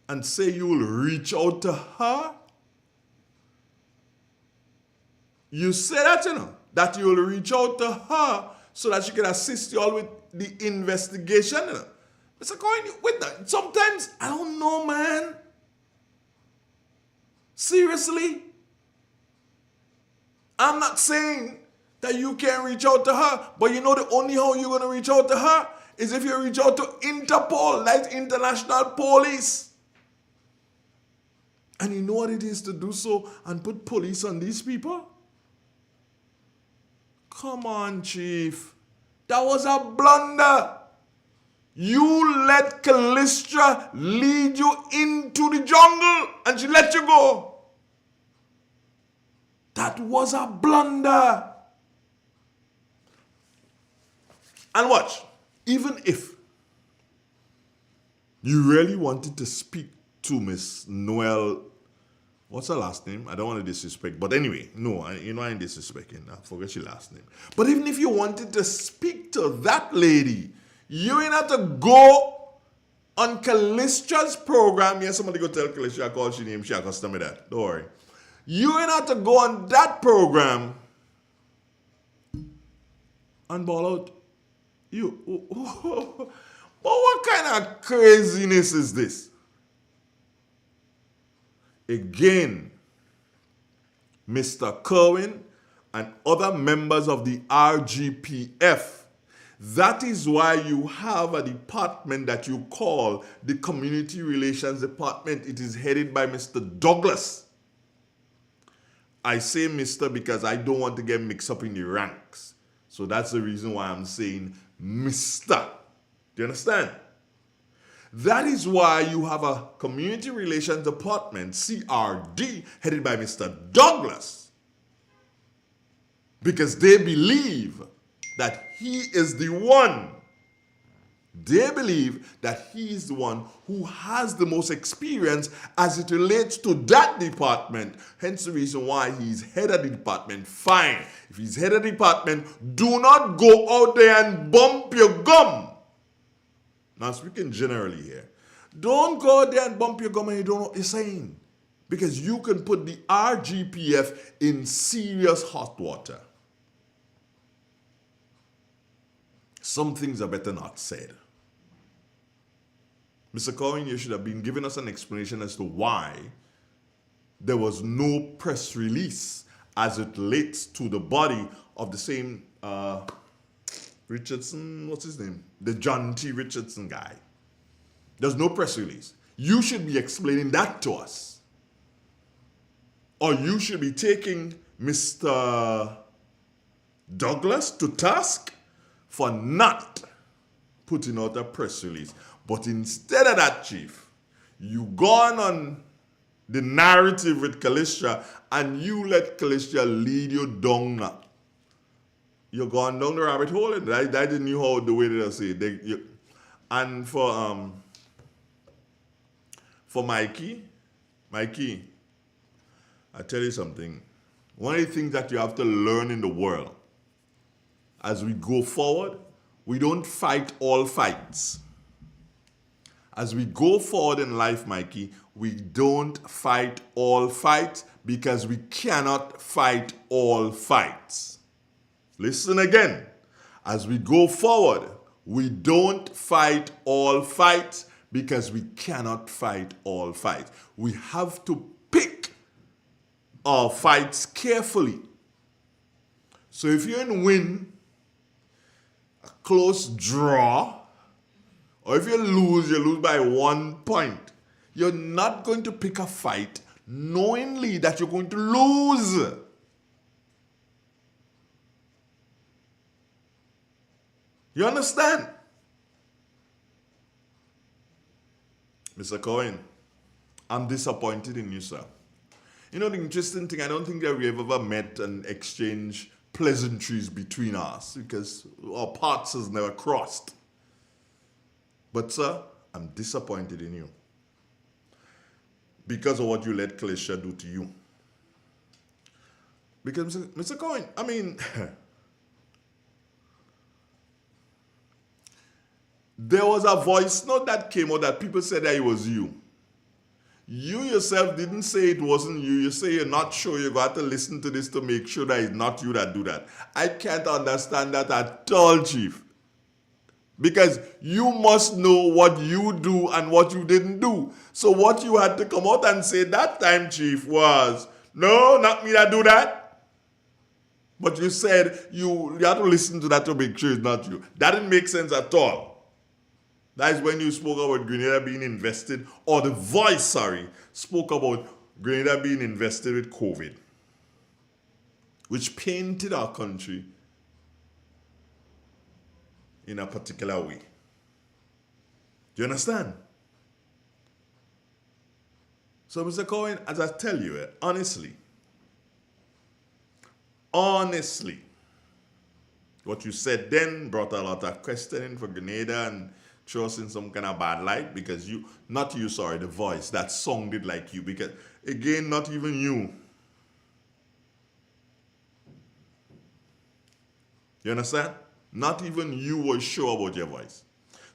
and say you will reach out to her. You say that, that you will reach out to her so that she can assist you all with the investigation. Mr. Cohen, with that, sometimes, I don't know, man. Seriously? I'm not saying that you can't reach out to her, but you know the only how you're going to reach out to her is if you reach out to Interpol, like International Police. And you know what it is to do so and put police on these people? Come on, Chief. That was a blunder. You let Callistra lead you into the jungle and she let you go. That was a blunder. And watch, even if you really wanted to speak to Miss Noel, what's her last name? I don't want to disrespect, but anyway, no, I ain't disrespecting. I forget your last name. But even if you wanted to speak to that lady, you ain't have to go on Callistra's program. Yes, somebody go tell Callistra I call she name, she accustom me that. Don't worry. You ain't have to go on that program and ball out. But what kind of craziness is this? Again, Mr. Cohen and other members of the RGPF, that is why you have a department that you call the Community Relations Department. It is headed by Mr. Douglas. I say Mr. because I don't want to get mixed up in the ranks. So that's the reason why I'm saying Mr. Do you understand? That is why you have a Community Relations Department, CRD, headed by Mr. Douglas. Because they believe that he is the one. They believe that he is the one who has the most experience as it relates to that department. Hence the reason why he's head of the department. Fine. If he's head of the department, do not go out there and bump your gum. Now speaking generally here. Don't go out there and bump your gum and you don't know what you're saying. Because you can put the RGPF in serious hot water. Some things are better not said. Mr. Cohen, you should have been giving us an explanation as to why there was no press release as it relates to the body of the same Richardson, what's his name? The John T. Richardson guy. There's no press release. You should be explaining that to us. Or you should be taking Mr. Douglas to task for not putting out a press release. But instead of that, Chief, you gone on the narrative with Callistra and you let Callistra lead you down now. You're going down the rabbit hole, and I didn't know how the way that I say it. And for Mikey, I tell you something. One of the things that you have to learn in the world, as we go forward, we don't fight all fights. As we go forward in life, Mikey, we don't fight all fights because we cannot fight all fights. Listen again. As we go forward, We don't fight all fights because we cannot fight all fights. We have to pick our fights carefully. So if you're in win, a close draw, or if you lose by 1 point, you're not going to pick a fight knowingly that you're going to lose. You understand? Mr. Cohen, I'm disappointed in you, sir. You know the interesting thing, I don't think that we have ever met and exchanged pleasantries between us because our paths has never crossed. But sir, I'm disappointed in you because of what you let Kalisha do to you. Because Mr. Cohen, I mean, there was a voice note that came out that people said that it was you. You yourself didn't say it wasn't you. You say you're not sure. You got to listen to this to make sure that it's not you that do that. I can't understand that at all, Chief. Because you must know what you do and what you didn't do. So what you had to come out and say that time, Chief, was, no, not me that do that. But you said you have to listen to that to make sure it's not you. That didn't make sense at all. That is when you spoke about Grenada being invested, or the voice, spoke about Grenada being invested with COVID, which painted our country in a particular way. Do you understand? So, Mr. Cohen, as I tell you, honestly, what you said then brought a lot of questioning for Grenada and throw us in some kind of bad light because the voice that sounded like you, because again, not even you. You understand? Not even you were sure about your voice.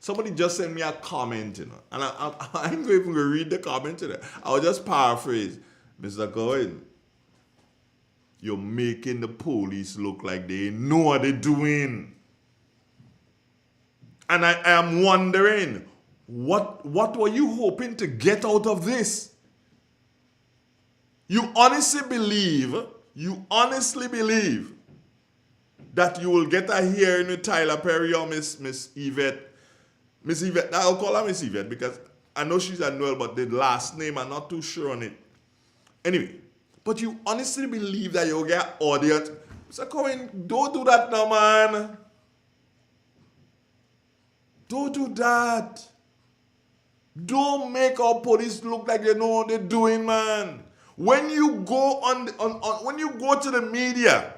Somebody just sent me a comment, and I ain't even going to read the comment today. I'll just paraphrase. Mr. Cohen, you're making the police look like they know what they're doing. And I am wondering, what were you hoping to get out of this? You honestly believe that you will get a hearing with Tyler Perry or Miss Yvette. Miss Yvette, I'll call her Miss Yvette because I know she's a Noel, but the last name, I'm not too sure on it. Anyway, but you honestly believe that you'll get audience. Mr. Cohen, don't do that now, man. Don't do that. Don't make our police look like they know what they're doing, man. When you go when you go to the media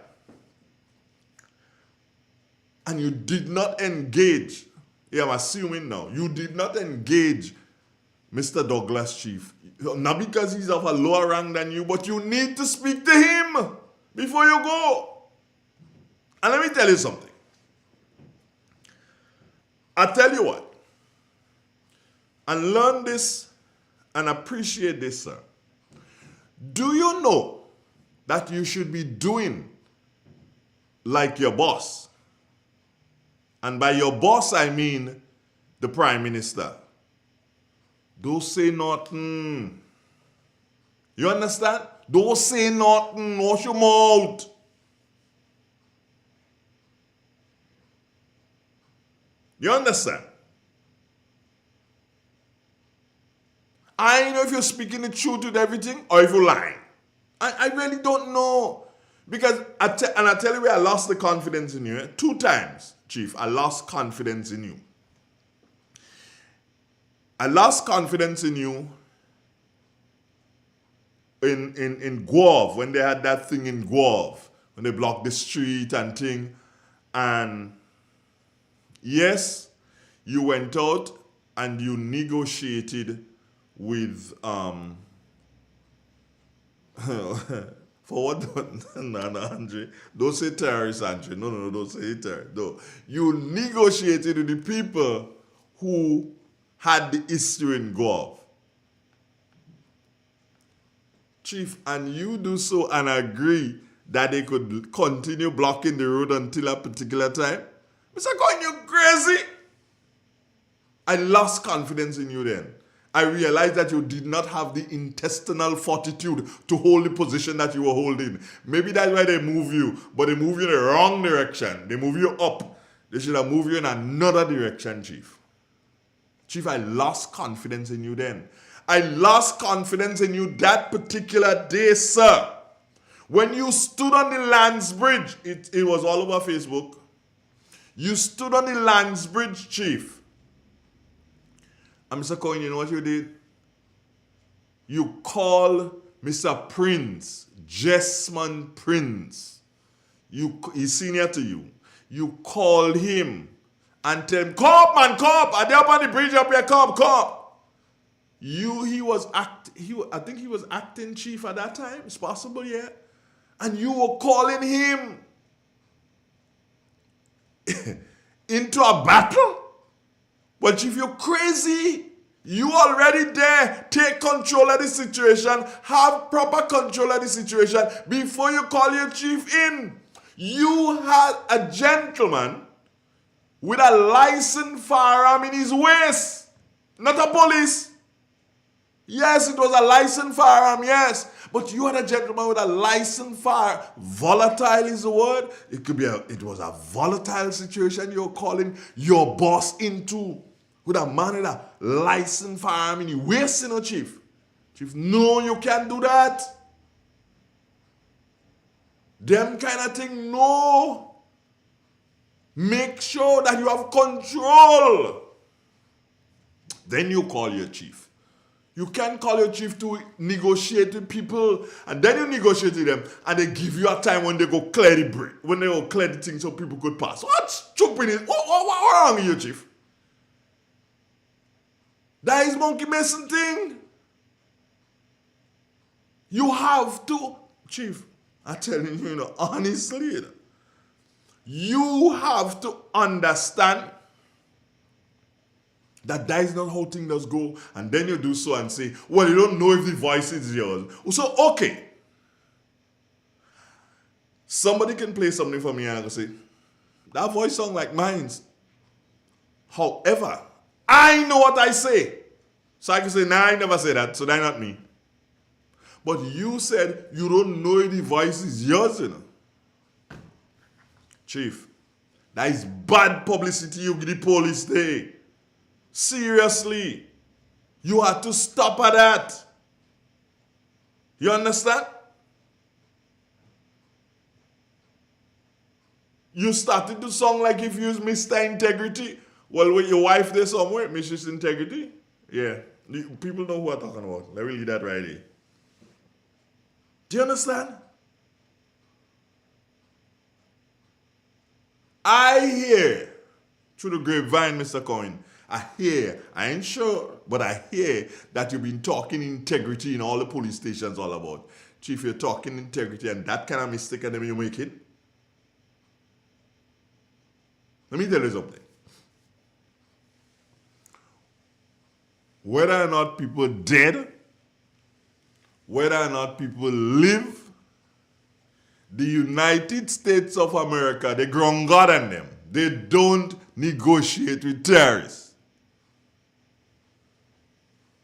and you did not engage, I'm assuming now, you did not engage Mr. Douglas, Chief. Not because he's of a lower rank than you, but you need to speak to him before you go. And let me tell you something. I tell you what, and learn this and appreciate this, sir. Do you know that you should be doing like your boss? And by your boss, I mean the Prime Minister. Don't say nothing. You understand? Don't say nothing. Wash your mouth. You understand? I know if you're speaking the truth with everything or if you're lying. I really don't know. Because, I tell you where I lost the confidence in you. 2 times, Chief, I lost confidence in you. I lost confidence in you in Guave, when they had that thing in Guave, when they blocked the street and thing. And yes, you went out and you negotiated with for what? No, Andre. Don't say terrorists, Andre. No, don't say terrorists. No. You negotiated with the people who had the issue in Guave. Chief, and you do so and agree that they could continue blocking the road until a particular time? Mr. Cohen, you crazy? I lost confidence in you then. I realized that you did not have the intestinal fortitude to hold the position that you were holding. Maybe that's why they move you, but they move you in the wrong direction. They move you up. They should have moved you in another direction, Chief. Chief, I lost confidence in you then. I lost confidence in you that particular day, sir. When you stood on the Lands Bridge, it was all over Facebook. You stood on the Lands Bridge, Chief. And Mr. Cohen, you know what you did? You called Mr. Prince, Jessamine Prince. He's senior to you. You called him and tell him, come up, man, come up. Are they up on the bridge up here? Come up. I think he was acting chief at that time. It's possible, yeah. And you were calling him into a battle? But if you're crazy, you already there. Take control of the situation. Have proper control of the situation before you call your chief in. You had a gentleman with a licensed firearm in his waist. Not a police. Yes, it was a licensed firearm, yes. But you had a gentleman with a licensed firearm. Volatile is the word. It was a volatile situation you're calling your boss into. With a man with a licensed firearm in his waist, you know, Chief. Chief, no, you can't do that. Them kind of thing, no. Make sure that you have control. Then you call your chief. You can't call your chief to negotiate with people, and then you negotiate with them, and they give you a time when they go clear the break, when they go clear the thing so people could pass. What? Chopping it. What wrong with you, chief? That is monkey mason thing. You have to, chief. I'm telling you, honestly, you have to understand that is not how things does go. And then you do so and say, well, you don't know if the voice is yours. So, okay. Somebody can play something for me and I can say, that voice sounds like mine. However, I know what I say. So I can say, nah, I never say that, so that's not me. But you said you don't know if the voice is yours, you know. Chief, that is bad publicity you give the police there. Seriously. You have to stop at that. You understand? You started to sound like if you use Mr. Integrity. Well, with your wife there somewhere, Mrs. Integrity. Yeah. People know who I'm talking about. Let me leave that right here. Do you understand? I hear, through the grapevine, Mr. Cohen, I ain't sure, but I hear that you've been talking integrity in all the police stations all about. Chief, you're talking integrity and that kind of mistake and then you're making. Let me tell you something. Whether or not people dead, whether or not people live, the United States of America, they ground God on them. They don't negotiate with terrorists.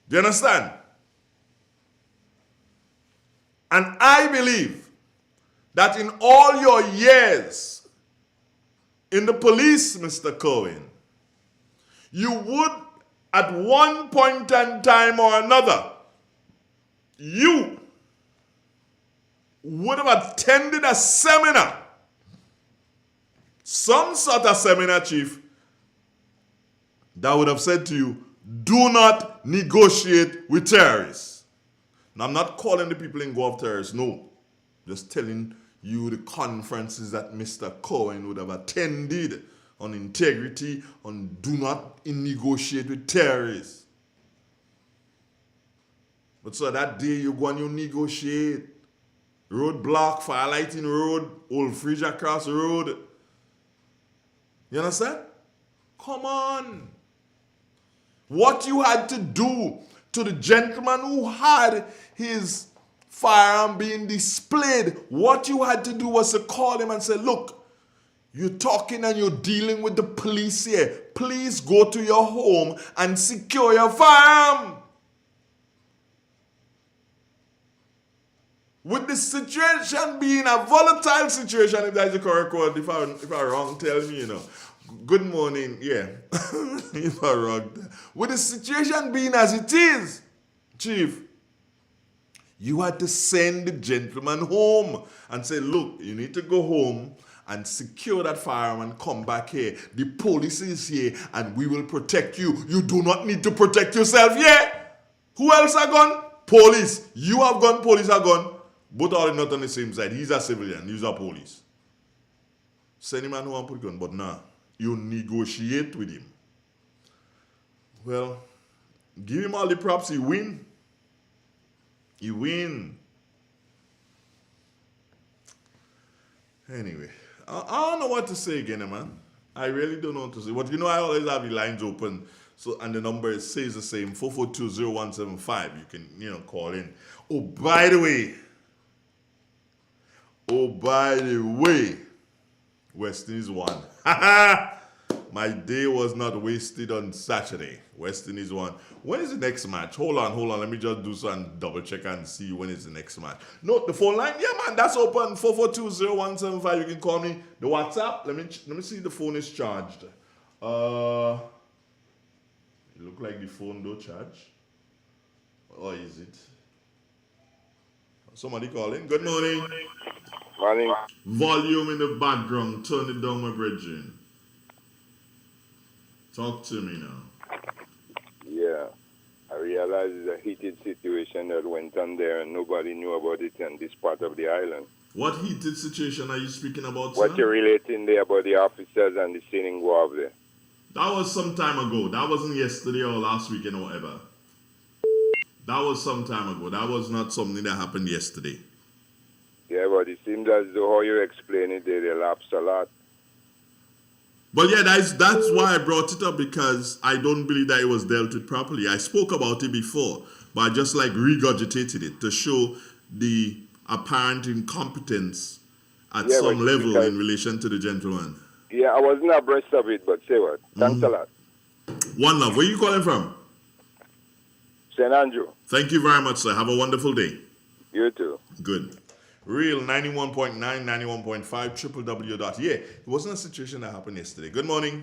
Do you understand? And I believe that in all your years in the police, Mr. Cohen, you would at one point in time or another, you would have attended a seminar, some sort of seminar, Chief, that would have said to you, do not negotiate with terrorists. Now, I'm not calling the people involved terrorists, no. Just telling you the conferences that Mr. Cohen would have attended on integrity, on do not negotiate with terrorists. But so that day you go and you negotiate. Roadblock, Firelighting Road, Old Frisia Cross Road. You understand? Come on. What you had to do to the gentleman who had his firearm being displayed, what you had to do was to call him and say, look, You're talking and you're dealing with the police here. Please go to your home and secure your firearm. With the situation being a volatile situation, if that's the correct word, if I wrong, tell me, Good morning, yeah. If I wrong. With the situation being as it is, Chief, you had to send the gentleman home and say, look, you need to go home and secure that firearm and come back here. The police is here and we will protect you. You do not need to protect yourself yet. Who else are gone? Police. You have gone, police are gone. Both are not on the same side. He's a civilian, he's a police. Send him and who want to put gun, but nah. You negotiate with him. Well, give him all the props, he win. He win. Anyway, I don't know what to say again, man. I really don't know what to say. But I always have the lines open. So, and the number says the same, 442-0175. You can, call in. Oh, by the way, West Indies won. My day was not wasted on Saturday. West Indies won. When is the next match? Hold on. Let me just do some double check and see when is the next match. No, the phone line, yeah, man, that's open. 442-0175. You can call me. The WhatsApp, let me see if the phone is charged. It look like the phone don't charge. Or is it? Somebody calling. Good morning. Morning. Volume in the background. Turn it down, my brethren. Talk to me now. Yeah. I realize it's a heated situation that went on there and nobody knew about it in this part of the island. What heated situation are you speaking about, sir? What you're relating there about the officers and the scene involved there? That was some time ago. That wasn't yesterday or last weekend or whatever. That was some time ago. That was not something that happened yesterday. Yeah, but it seems as though how you explain it, they elapsed a lot. But yeah, that's why I brought it up, because I don't believe that it was dealt with properly. I spoke about it before, but I just regurgitated it to show the apparent incompetence at some level in relation to the gentleman. Yeah, I wasn't abreast of it, but say what? Thanks a lot. One love. Where are you calling from? St. Andrew. Thank you very much, sir. Have a wonderful day. You too. Good. Real 91.9, 91.5, www. Yeah, it wasn't a situation that happened yesterday. Good morning.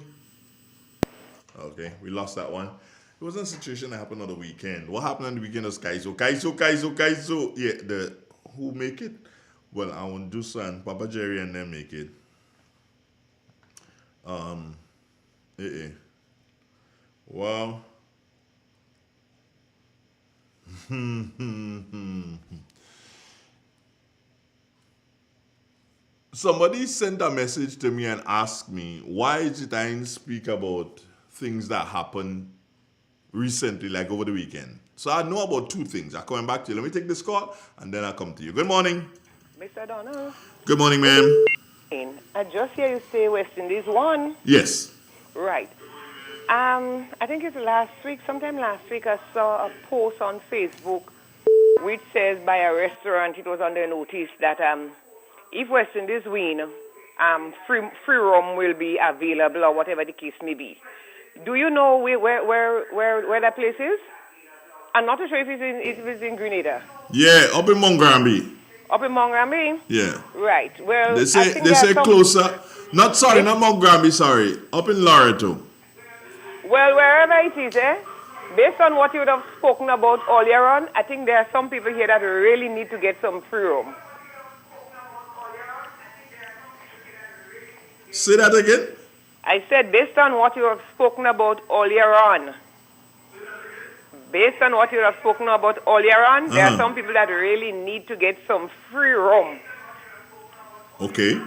Okay, we lost that one. It wasn't a situation that happened on the weekend. What happened on the weekend was Kaizo. Yeah, who make it? Well, I won't do so, and Papa Jerry and them make it. Well. Somebody sent a message to me and asked me, why is it I didn't speak about things that happened recently, like over the weekend? So I know about two things. I'm coming back to you. Let me take this call, and then I'll come to you. Good morning. Mr. Donald. Good morning, ma'am. I just hear you say West Indies won. Yes. Right. I think it's sometime last week, I saw a post on Facebook which says by a restaurant, it was under notice that if West Indies win, free room will be available or whatever the case may be. Do you know where that place is? I'm not sure if it's in Grenada. Yeah, up in Mongrambi. Up in Mongrambi? Yeah. Right. Well, they say closer. Not Mongrambi, sorry. Up in Loreto. Well, wherever it is, based on what you would have spoken about earlier on, I think there are some people here that really need to get some free room. Say that again? I said, based on what you have spoken about earlier on, there are some people that really need to get some free room. Okay.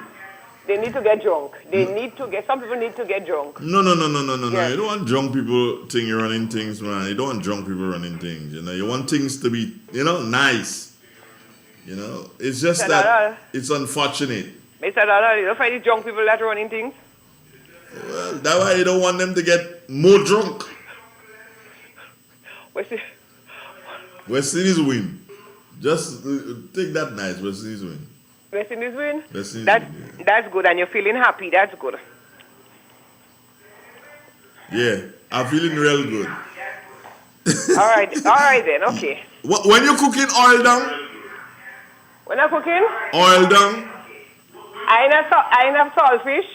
They need to get drunk. Some people need to get drunk. No. Yes. You don't want drunk people running things, man. You don't want drunk people running things, You want things to be, nice. It's just it's unfortunate. Mr. Dada, you don't find these drunk people that are running things? Well, that's why you don't want them to get more drunk. West Indies win. Just take that nice. West Indies win. West Indies win. West Indies That's win, that's good, and you're feeling happy. That's good. yeah, I'm feeling real good. All right then. Okay. When you cooking oil down? When I'm cooking, Oil down? I ain't have saltfish.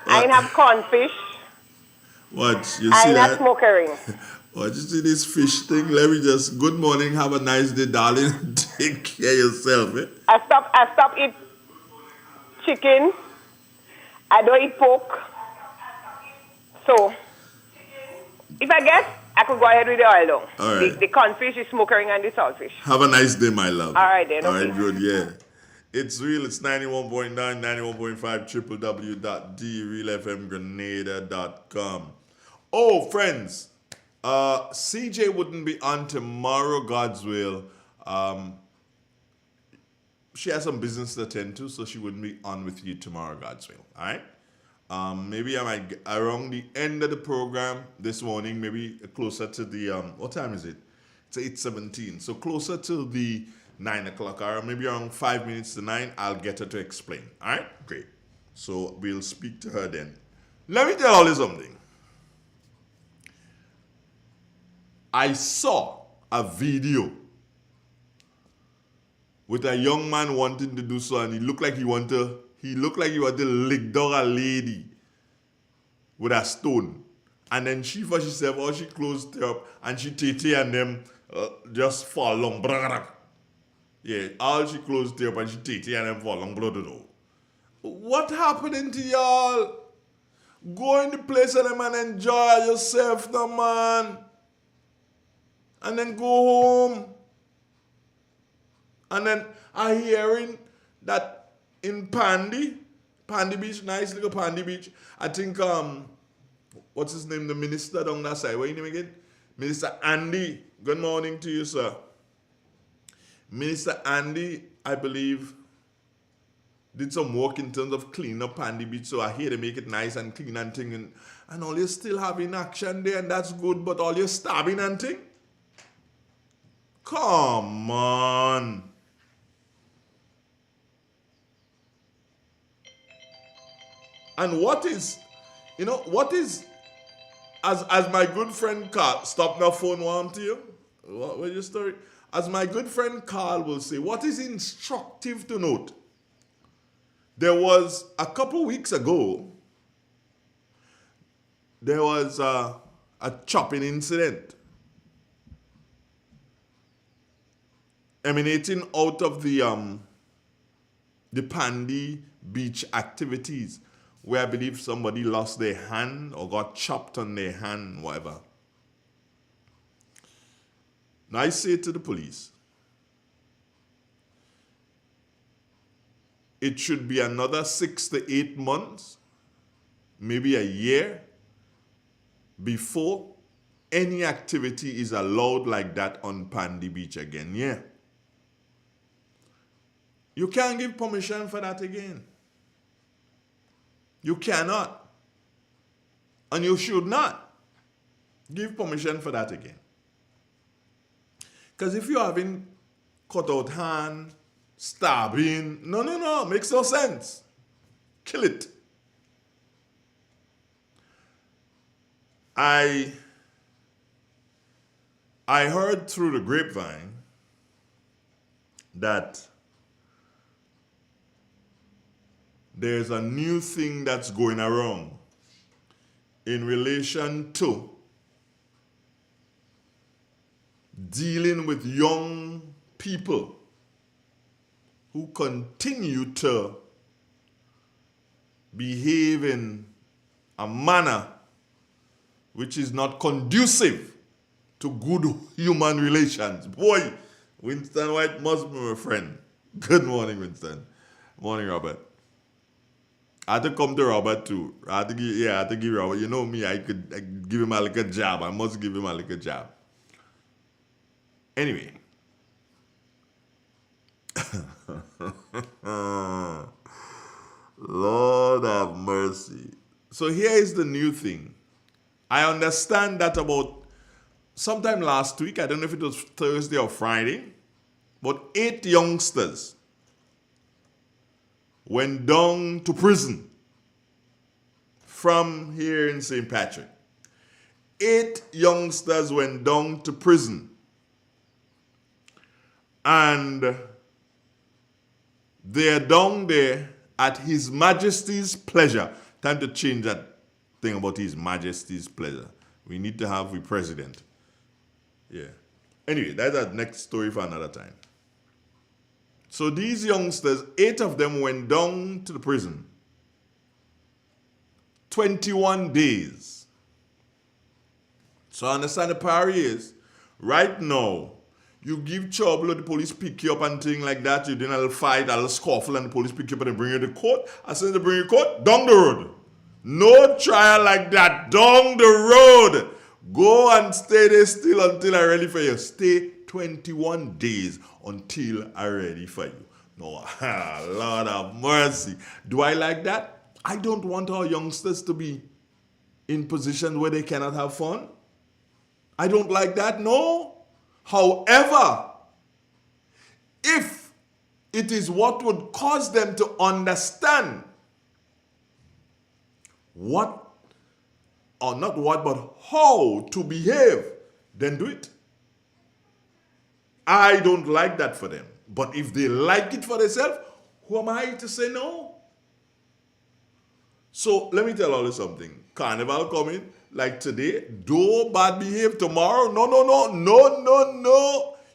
I ain't have cornfish. What, you I see ain't have that? smoke herring. What, you see this fish thing? Let me just, good morning, have a nice day, darling. Take care of yourself, eh? I stop eat chicken. I don't eat pork. So, if I get, I could go ahead with the oil down. All right. The cornfish, the smoke herring, and the saltfish. Have a nice day, my love. All right then, All okay. right, good, yeah. It's real, it's 91.9, 91.5, www.drealfmgrenada.com. Oh, friends, CJ wouldn't be on tomorrow, God's will. She has some business to attend to, so she wouldn't be on with you tomorrow, God's will. All right? Maybe I might get around the end of the program this morning, maybe closer to the, what time is it? It's 8:17. So closer to the 9 o'clock hour, maybe around 5 minutes to 9, I'll get her to explain. All right? Great. So we'll speak to her then. Let me tell you something. I saw a video with a young man wanting to do so, and he looked like he wanted to lick down a lady with a stone. And then she said, oh, she closed her up, and she tete and them just fall long. Yeah, all she closed her up and she tete and them fall long. What happening to y'all? Go in the place of them and enjoy yourself, no man. And then go home. And then I hearing that in Pandy Beach, nice little Pandy Beach. I think what's his name, the minister down that side. What your name again? Minister Andy. Good morning to you, sir. Minister Andy, I believe, did some work in terms of cleaning up Pandy Beach. So I hear they make it nice and clean and thing. And all you still having action there, and that's good, but all you stabbing and thing? Come on. And what is, as my good friend Carl, stop my phone warm to you? What was your story? As my good friend Carl will say, what is instructive to note? There was, a couple weeks ago, there was a chopping incident emanating out of the Pandy Beach activities, where I believe somebody lost their hand or got chopped on their hand, whatever. Now I say to the police, it should be another 6 to 8 months, maybe a year, before any activity is allowed like that on Pandy Beach again. Yeah. You can't give permission for that again. You cannot. And you should not give permission for that again. Because if you're having cut out hand, stabbing, no, makes no sense. Kill it. I heard through the grapevine that there's a new thing that's going around in relation to dealing with young people who continue to behave in a manner which is not conducive to good human relations. Boy, Winston White must be my friend. Good morning, Winston. Morning, Robert. I had to come to Robert too. I had to give Robert. You know me, I could give him a little job. I must give him a little job. Anyway. Lord have mercy. So here is the new thing. I understand that about sometime last week, I don't know if it was Thursday or Friday, but 8 youngsters went down to prison from here in St. Patrick. 8 youngsters went down to prison. And they're down there at His Majesty's pleasure. Time to change that thing about His Majesty's pleasure. We need to have the president. Yeah. Anyway, that's a next story for another time. So these youngsters, 8 of them went down to the prison. 21 days. So I understand the party is, right now, you give trouble, the police pick you up and things like that, you do a little fight, a little scuffle, and the police pick you up and they bring you to court. As soon as they bring you to court, down the road. No trial like that, down the road. Go and stay there still until I'm ready for you. Stay 21 days until I'm ready for you. No, Lord have mercy. Do I like that? I don't want our youngsters to be in positions where they cannot have fun. I don't like that, no. However, if it is what would cause them to understand what, or not what, but how to behave, then do it. I don't like that for them. But if they like it for themselves, who am I to say no? So let me tell all you something. Carnival coming, like today, do bad behave tomorrow. No.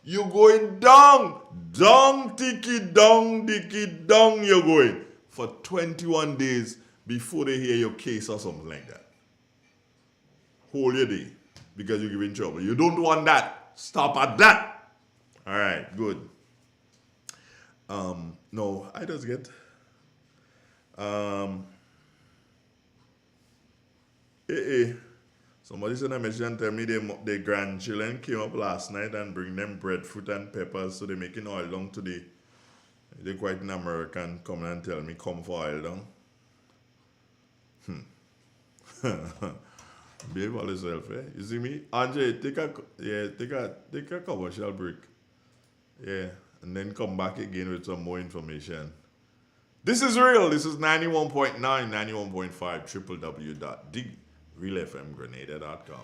You're going down. Down, dicky, down, you're going. For 21 days before they hear your case or something like that. Hold your day because you're giving trouble. You don't want that. Stop at that. All right, good. No, I just get somebody sent a message and tell me their grandchildren came up last night and bring them breadfruit and peppers, so they're making oil down today. They're quite an American coming and tell me come for oil down. Behave all yourself, eh? You see me? Andre, take a commercial break. Yeah, and then come back again with some more information. This is real. This is 91.9, 91.5, www.realfmgrenada.com.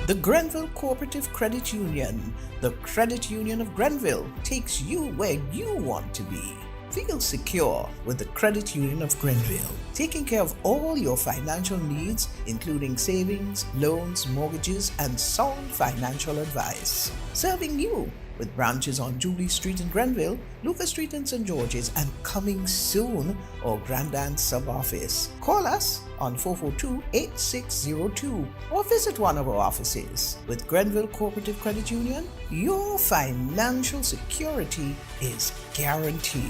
The Grenville Cooperative Credit Union, the credit union of Grenville, takes you where you want to be. Feel secure with the Credit Union of Grenville, taking care of all your financial needs, including savings, loans, mortgages, and sound financial advice. Serving you with branches on Jubilee Street in Grenville, Lucas Street in St. George's, and coming soon, our Grandstand sub-office. Call us on 442-8602 or visit one of our offices. With Grenville Cooperative Credit Union, your financial security is guaranteed.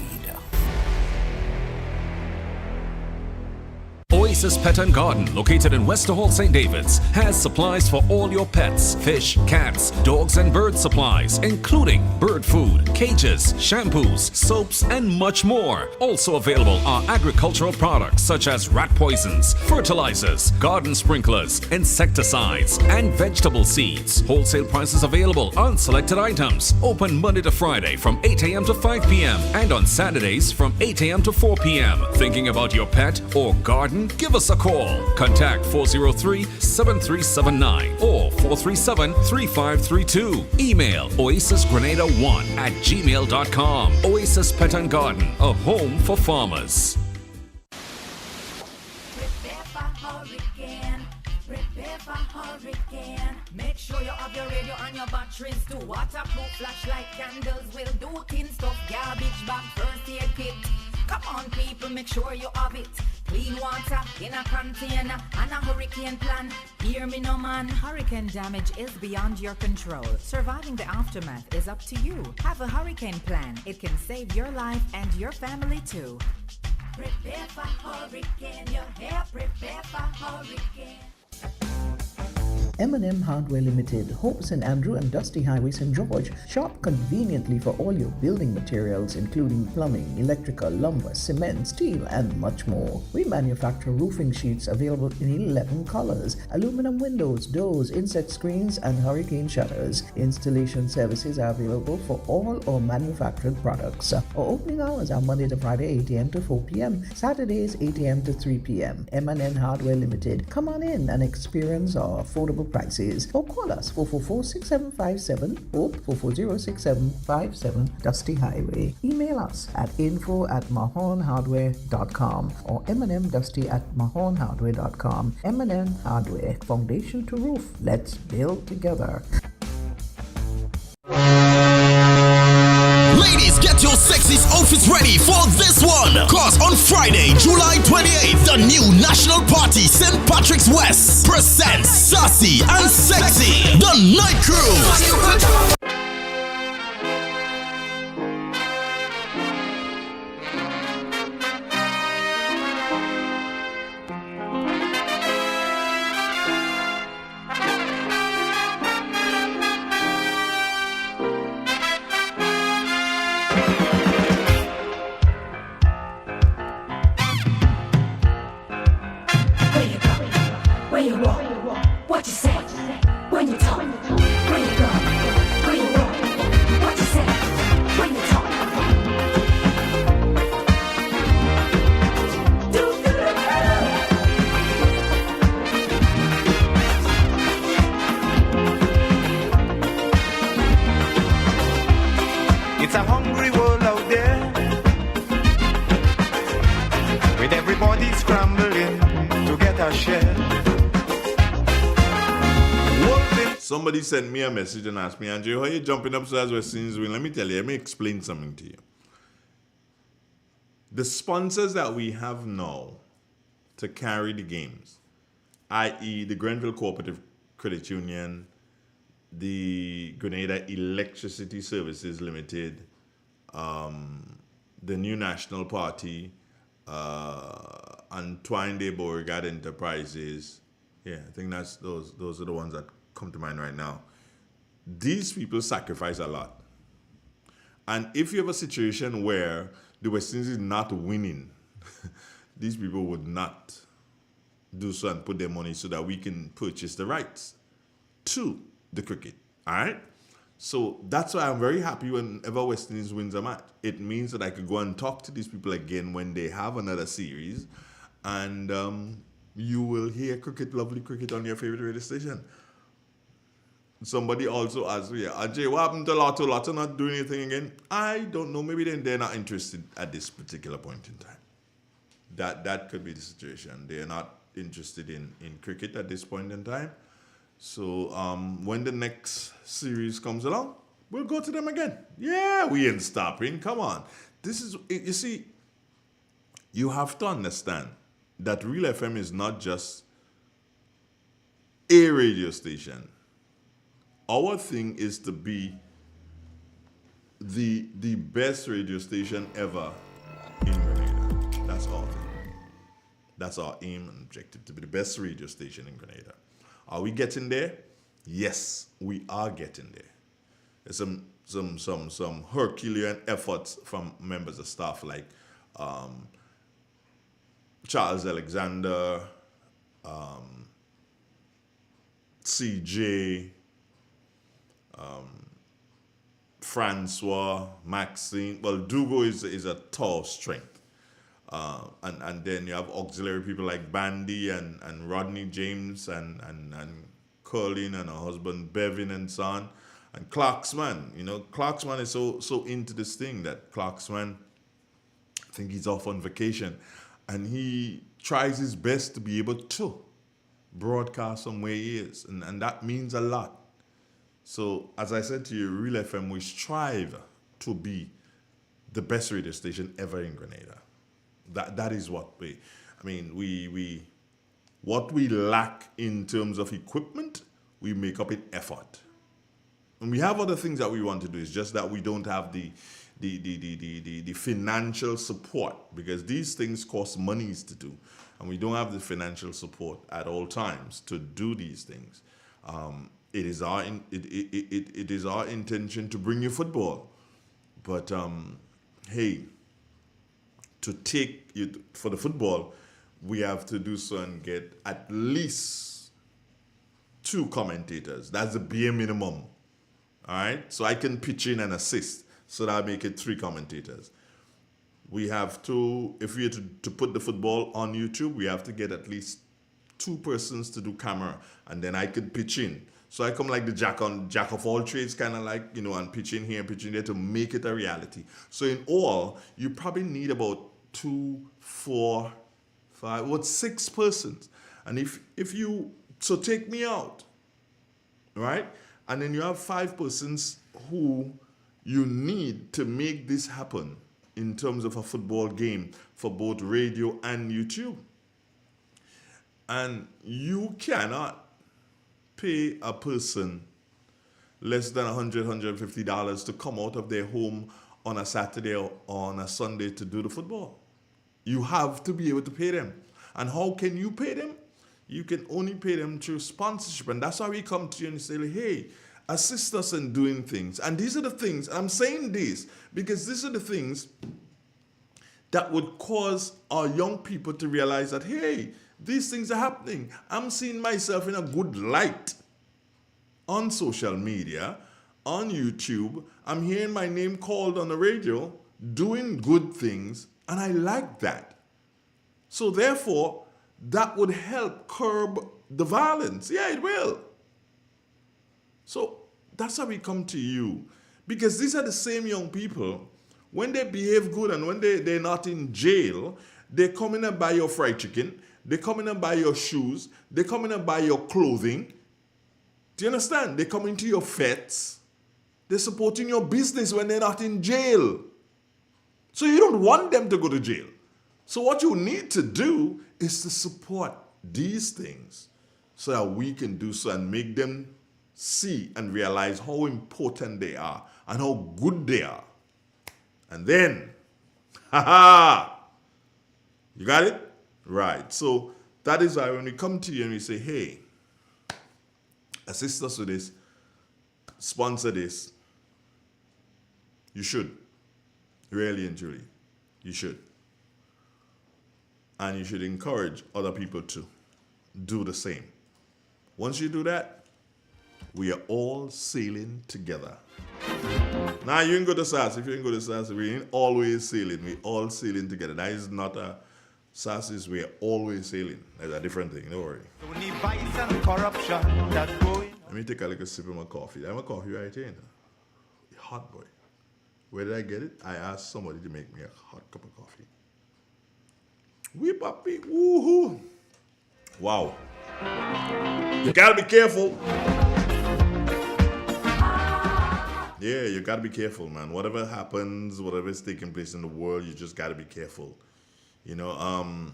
Oasis Pet and Garden, located in Westerhall, St. David's, has supplies for all your pets, fish, cats, dogs, and bird supplies, including bird food, cages, shampoos, soaps, and much more. Also available are agricultural products such as rat poisons, fertilizers, garden sprinklers, insecticides, and vegetable seeds. Wholesale prices available on selected items. Open Monday to Friday from 8 a.m. to 5 p.m. and on Saturdays from 8 a.m. to 4 p.m. Thinking about your pet or garden? Give us a call. Contact 403-7379 or 437-3532. Email oasisgrenada1@gmail.com. Oasis Pet and Garden, a home for farmers. Prepare for hurricane. Make sure you have your radio and your batteries too. Waterproof flashlight candles will do thin stuff. Garbage bag, first aid kit. Come on, people, make sure you have it. Clean water in a container and a hurricane plan. Hear me, no man. Hurricane damage is beyond your control. Surviving the aftermath is up to you. Have a hurricane plan. It can save your life and your family too. Prepare for hurricane. Your hair, prepare for hurricane. M&M Hardware Limited, Hope St. Andrew and Dusty Highway St. George. Shop conveniently for all your building materials including plumbing, electrical, lumber, cement, steel and much more. We manufacture roofing sheets available in 11 colors, aluminum windows, doors, insect screens and hurricane shutters. Installation services are available for all our manufactured products. Our opening hours are Monday to Friday 8 a.m. to 4 p.m., Saturdays 8 a.m. to 3 p.m. M&N Hardware Limited. Come on in and experience our affordable prices or call us 444-6757 or 440-6757 Dusty Highway. Email us at info@mahonhardware.com or mnmdusty@mahonhardware.com. M&N Hardware, foundation to roof. Let's build together. Ladies, get your sexy outfits ready for this one. Cause on Friday, July 28th, the new national party, St. Patrick's West, presents Sassy and Sexy, the Night Cruise. Where you walk, what you say, when you talk, where you go, where you walk, what you say, when you talk. It's a hungry world out there, with everybody scrambling to get a share. Somebody sent me a message and asked me, Andrew, how are you jumping up so as West Indies win? Let me tell you, let me explain something to you. The sponsors that we have now to carry the games, i.e. the Grenville Cooperative Credit Union, the Grenada Electricity Services Limited, the New National Party, Antoine de Beauregard Enterprises. Yeah, I think those are the ones that come to mind right now. These people sacrifice a lot. And if you have a situation where the West Indies is not winning, these people would not do so and put their money so that we can purchase the rights to the cricket. All right? So that's why I'm very happy whenever West Indies wins a match. It means that I could go and talk to these people again when they have another series, and you will hear cricket, lovely cricket on your favorite radio station. Somebody also asked me, Ajay, what happened to Lotto? Lotto not doing anything again? I don't know. Maybe they're not interested at this particular point in time. That could be the situation. They're not interested in cricket at this point in time. So when the next series comes along, we'll go to them again. Yeah, we ain't stopping. Come on. This is, you see, you have to understand that Real FM is not just a radio station. Our thing is to be the best radio station ever in Grenada. That's our thing. That's our aim and objective, to be the best radio station in Grenada. Are we getting there? Yes, we are getting there. There's some Herculean efforts from members of staff like Charles Alexander, CJ, Francois, Maxine. Well, Dugo is a tall strength. And then you have auxiliary people like Bandy and Rodney James and Colleen and her husband Bevin and son. And Clarksman. You know, Clarksman is so into this thing that Clarksman, I think he's off on vacation. And he tries his best to be able to broadcast from where he is. And that means a lot. So, as I said to you, Real FM, we strive to be the best radio station ever in Grenada. That is what we what we lack in terms of equipment, we make up in effort. And we have other things that we want to do. It's just that we don't have the financial support, because these things cost monies to do, and we don't have the financial support at all times to do these things. It is our it is our intention to bring you football, but hey, to take you for the football, we have to do so and get at least 2 commentators. That's the bare minimum. All right, so I can pitch in and assist, so that I make it 3 commentators. We have to, if we are to put the football on YouTube, we have to get at least 2 persons to do camera, and then I could pitch in. So I come like the jack of all trades, kind of like, and pitch in here, pitch in there to make it a reality. So in all, you probably need about 2, 4, 5, 6 persons. And if you, so take me out, right? And then you have 5 persons who you need to make this happen in terms of a football game for both radio and YouTube. And you cannot pay a person less than $100, $150 to come out of their home on a Saturday or on a Sunday to do the football. You have to be able to pay them. And how can you pay them? You can only pay them through sponsorship. And that's why we come to you and say, hey, assist us in doing things. And these are the things, I'm saying this because these are the things that would cause our young people to realize that, hey, these things are happening. I'm seeing myself in a good light on social media, on YouTube. I'm hearing my name called on the radio, doing good things, and I like that. So therefore, that would help curb the violence. Yeah, it will. So that's how we come to you. Because these are the same young people, when they behave good and when they're not in jail, they come in and buy your fried chicken, they come in and buy your shoes, they come in and buy your clothing. Do you understand? They come into your fetes. They're supporting your business when they're not in jail. So you don't want them to go to jail. So what you need to do is to support these things so that we can do so and make them see and realize how important they are and how good they are. And then, you got it? Right. So that is why when we come to you and we say, hey, assist us with this, sponsor this, you should. Really and truly. You should. And you should encourage other people to do the same. Once you do that, we are all sailing together. Now you ain't go to SAS. If you ain't go to SAS, we ain't always sailing. We all sailing together. That is not a SAS is we are always sailing. That's a different thing. Don't worry. So we need vice and corruption that's going. Let me take a little sip of my coffee. I have a coffee right here. Hot boy. Where did I get it? I asked somebody to make me a hot cup of coffee. Wee papi, woohoo! Wow. You gotta be careful. Yeah, you gotta be careful, man. Whatever happens, whatever is taking place in the world, you just gotta be careful. You know,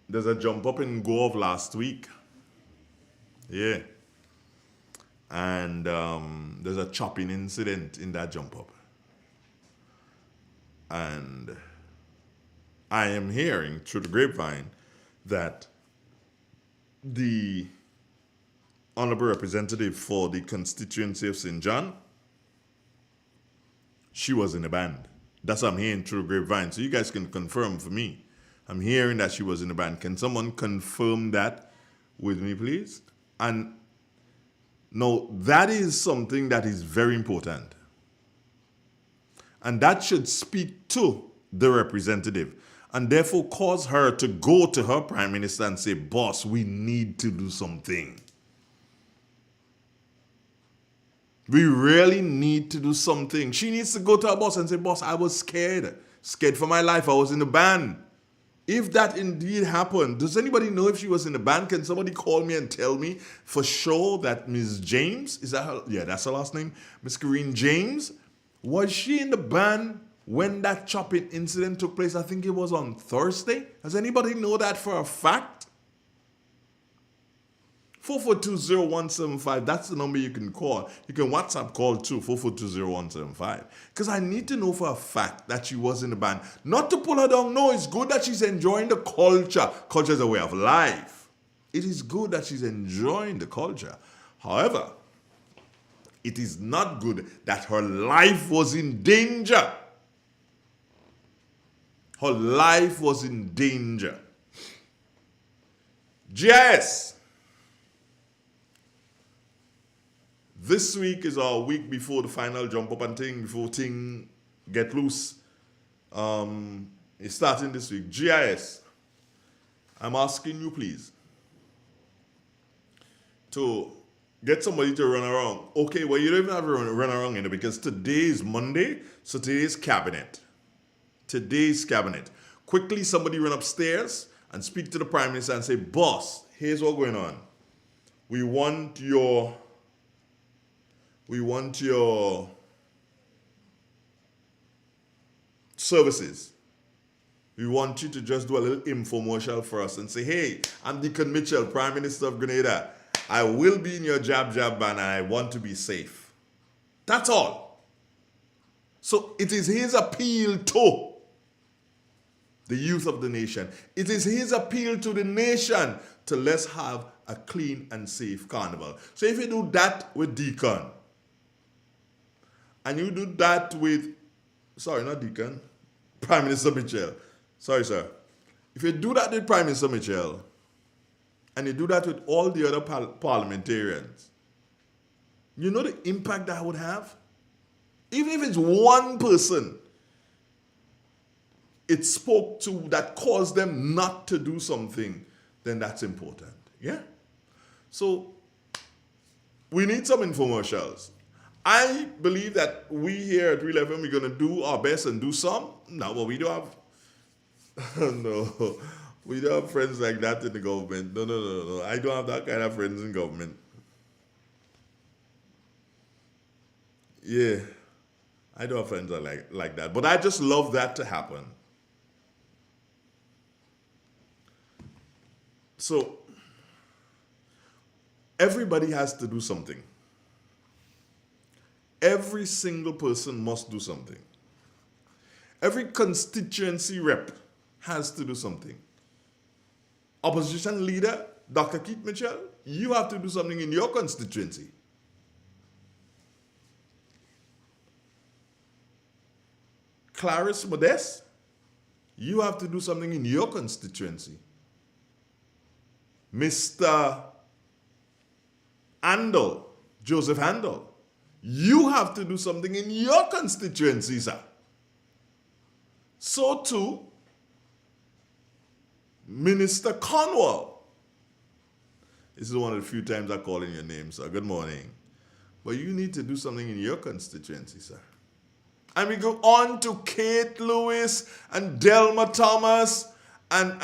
there's a jump up in Gove last week. Yeah. And there's a chopping incident in that jump up. And I am hearing through the grapevine that the honorable representative for the constituency of St. John, she was in a band. That's what I'm hearing through the grapevine. So you guys can confirm for me. I'm hearing that she was in a band. Can someone confirm that with me, please? And no, that is something that is very important. And that should speak to the representative and therefore cause her to go to her prime minister and say, boss, we need to do something. We really need to do something. She needs to go to her boss and say, boss, I was scared. Scared for my life. I was in the band. If that indeed happened, does anybody know if she was in the band? Can somebody call me and tell me for sure that Ms. James, is that her? Yeah, that's her last name. Ms. Corinne James, was she in the band when that chopping incident took place? I think it was on Thursday. Does anybody know that for a fact? 4420175, that's the number you can call. You can WhatsApp call too, 4420175. Because I need to know for a fact that she was in the band. Not to pull her down. No, it's good that she's enjoying the culture. Culture is a way of life. It is good that she's enjoying the culture. However, it is not good that her life was in danger. Her life was in danger. GIS. This week is our week before the final jump up and thing, before thing get loose. It's starting this week. GIS. I'm asking you, please, to get somebody to run around. Okay, well, you don't even have to run around in it because today is Monday, so today's cabinet. Today's cabinet. Quickly, somebody run upstairs and speak to the Prime Minister and say, boss, here's what's going on. We want your services. We want you to just do a little infomercial for us and say, hey, I'm Deacon Mitchell, Prime Minister of Grenada. I will be in your jab and I want to be safe. That's all. So it is his appeal to the youth of the nation. It is his appeal to the nation to let's have a clean and safe carnival. So if you do that with Deacon, and you do that with, sorry, not Deacon, Prime Minister Mitchell. Sorry, sir. If you do that with Prime Minister Mitchell, and you do that with all the other parliamentarians, you know the impact that would have? Even if it's one person it spoke to that caused them not to do something, then that's important. Yeah? So we need some infomercials. I believe that we here at Real FM, we're going to do our best and do some. No, but we don't have... no, we don't have friends like that in the government. No. I don't have that kind of friends in government. Yeah, I don't have friends like that. But I just love that to happen. So, everybody has to do something. Every single person must do something. Every constituency rep has to do something. Opposition leader, Dr. Keith Mitchell, you have to do something in your constituency. Clarice Modeste, you have to do something in your constituency. Mr. Andel, Joseph Andel, you have to do something in your constituency, sir. So too, Minister Cornwall. This is one of the few times I call in your name, sir. Good morning. But you need to do something in your constituency, sir. And we go on to Kate Lewis and Delma Thomas and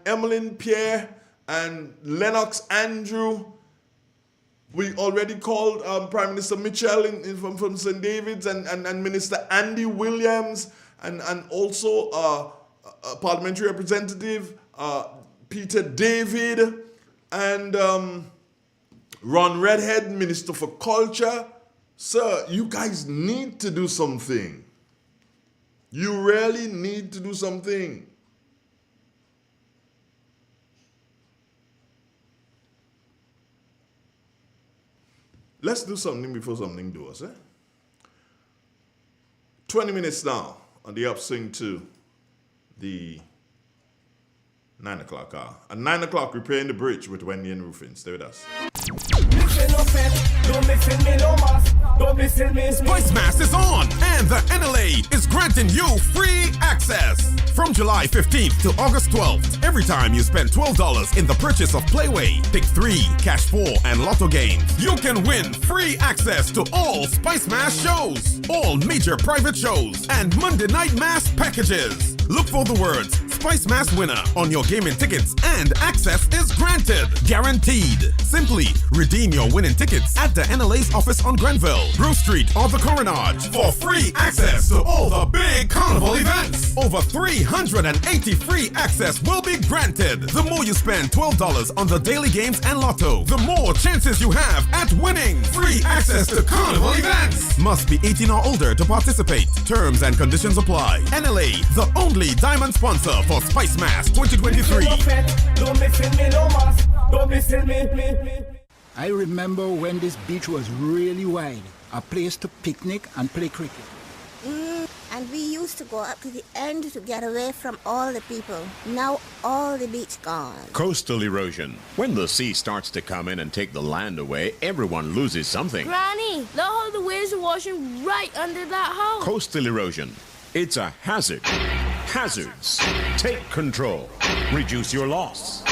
Emmeline Pierre and Lennox Andrew. We already called Prime Minister Mitchell from St. David's and Minister Andy Williams and also a parliamentary representative, Peter David, and Ron Redhead, Minister for Culture. Sir, you guys need to do something. You really need to do something. Let's do something before something does, eh? 20 minutes now on the upswing to the 9 o'clock hour. At 9 o'clock, repairing the bridge with Wendy and Rufin. Stay with us. Spice Mass is on, and the NLA is granting you free access. From July 15th to August 12th, every time you spend $12 in the purchase of Playway, Pick 3, Cash 4, and Lotto games, you can win free access to all Spice Mass shows, all major private shows, and Monday Night Mass packages. Look for the words Spice Mass winner on your gaming tickets, and access is granted. Guaranteed. Simply redeem your winning tickets at the NLA's office on Grenville, Grove Street, or the Coronage for free access to all the big carnival events. Over 380 free access will be granted. The more you spend $12 on the daily games and Lotto, the more chances you have at winning free access to carnival events. Must be 18 or older to participate. Terms and conditions apply. NLA, the only diamond sponsor for Spice Mass 2023. I remember when this beach was really wide, a place to picnic and play cricket. And we used to go up to the end to get away from all the people. Now all the beach gone. Coastal erosion. When the sea starts to come in and take the land away, everyone loses something. Granny, look how the waves are washing right under that house. Coastal erosion. It's a hazard. Hazards. Take control. Reduce your loss.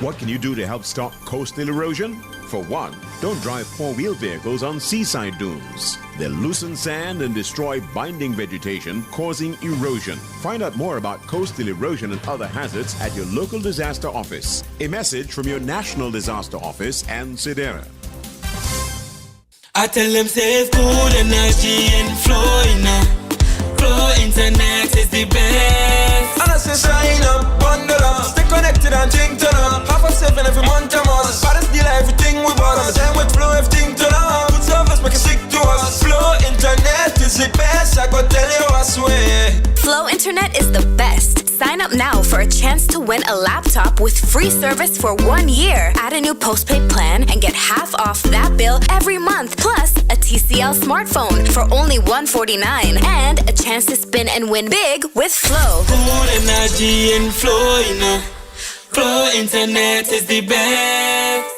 What can you do to help stop coastal erosion? For one, don't drive four-wheel vehicles on seaside dunes. They loosen sand and destroy binding vegetation, causing erosion. Find out more about coastal erosion and other hazards at your local disaster office. A message from your National Disaster Office and SEDERA. I tell them save good energy and flow in Flow Internet is the best. And I say sign up, bundle up, stay connected and drink turn up. 7:30 every month a month. Baddest deal, everything we bought. On the time with Flow, everything turn up. Good service, make it stick to us. Flow Internet is the best, I go tell you I swear. Flow Internet is the best. Sign up now for a chance to win a laptop with free service for 1 year. Add a new postpaid plan and get half off that bill every month. Plus, a TCL smartphone for only $149. And a chance to spin and win big with Flow. Good energy and Flow, Flow Internet is the best.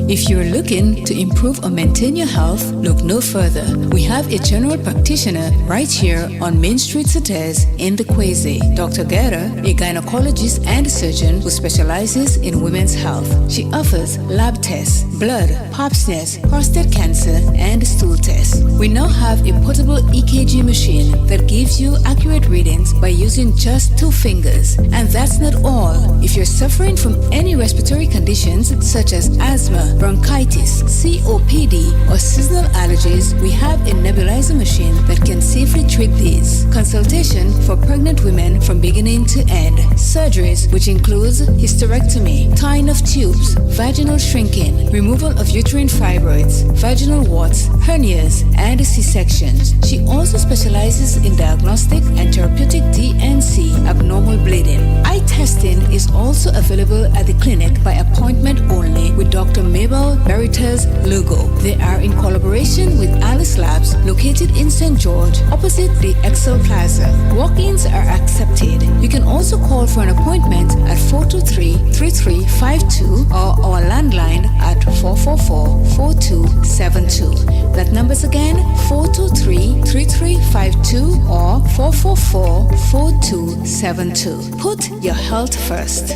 If you're looking to improve or maintain your health, look no further. We have a general practitioner right here on Main Street Sates in the Kweze. Dr. Guerra, a gynecologist and surgeon who specializes in women's health. She offers lab tests, blood, pap smears, prostate cancer, and stool tests. We now have a portable EKG machine that gives you accurate readings by using just 2 fingers. And that's not all. If you're suffering from any respiratory conditions such as asthma, bronchitis, COPD, or seasonal allergies, we have a nebulizer machine that can safely treat these. Consultation for pregnant women from beginning to end. Surgeries, which includes hysterectomy, tying of tubes, vaginal shrinking, removal of uterine fibroids, vaginal warts, hernias, and C-sections. She also specializes in diagnostic and therapeutic DNC, abnormal bleeding. Eye testing is also available at the clinic by appointment only with Dr. Mabel Veritas Lugo. They are in collaboration with Alice Labs, located in St. George, opposite the Excel Plaza. Walk-ins are accepted. You can also call for an appointment at 423-3352 or our landline at 444-4272. That number's again 423-3352 or 444-4272. Put your health first.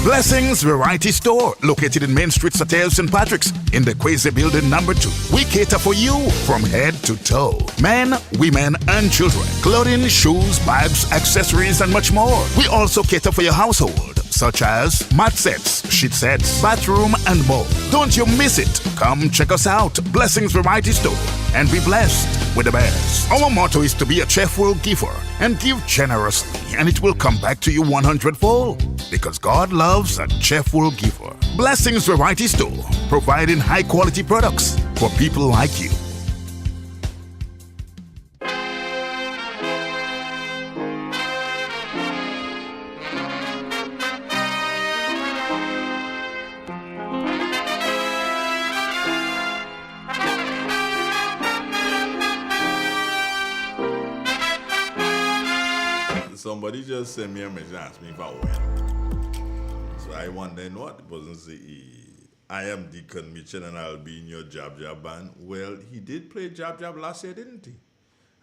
Blessings Variety Store, located in Main Street, Satel, St. Patrick's, in the Kweze Building number 2. We cater for you from head to toe. Men, women, and children. Clothing, shoes, bags, accessories, and much more. We also cater for your household, such as mat sets, sheet sets, bathroom, and more. Don't you miss it. Come check us out, Blessings Variety Store, and be blessed with the best. Our motto is to be a cheerful giver and give generously, and it will come back to you 100-fold. Because God loves a cheerful giver. Blessings Variety Store, providing high-quality products for people like you. Somebody just sent me a message and asked me if I went. So I wonder what the person say, I am Deacon Mitchell and I'll be in your Jab Jab band. Well, he did play Jab Jab last year, didn't he?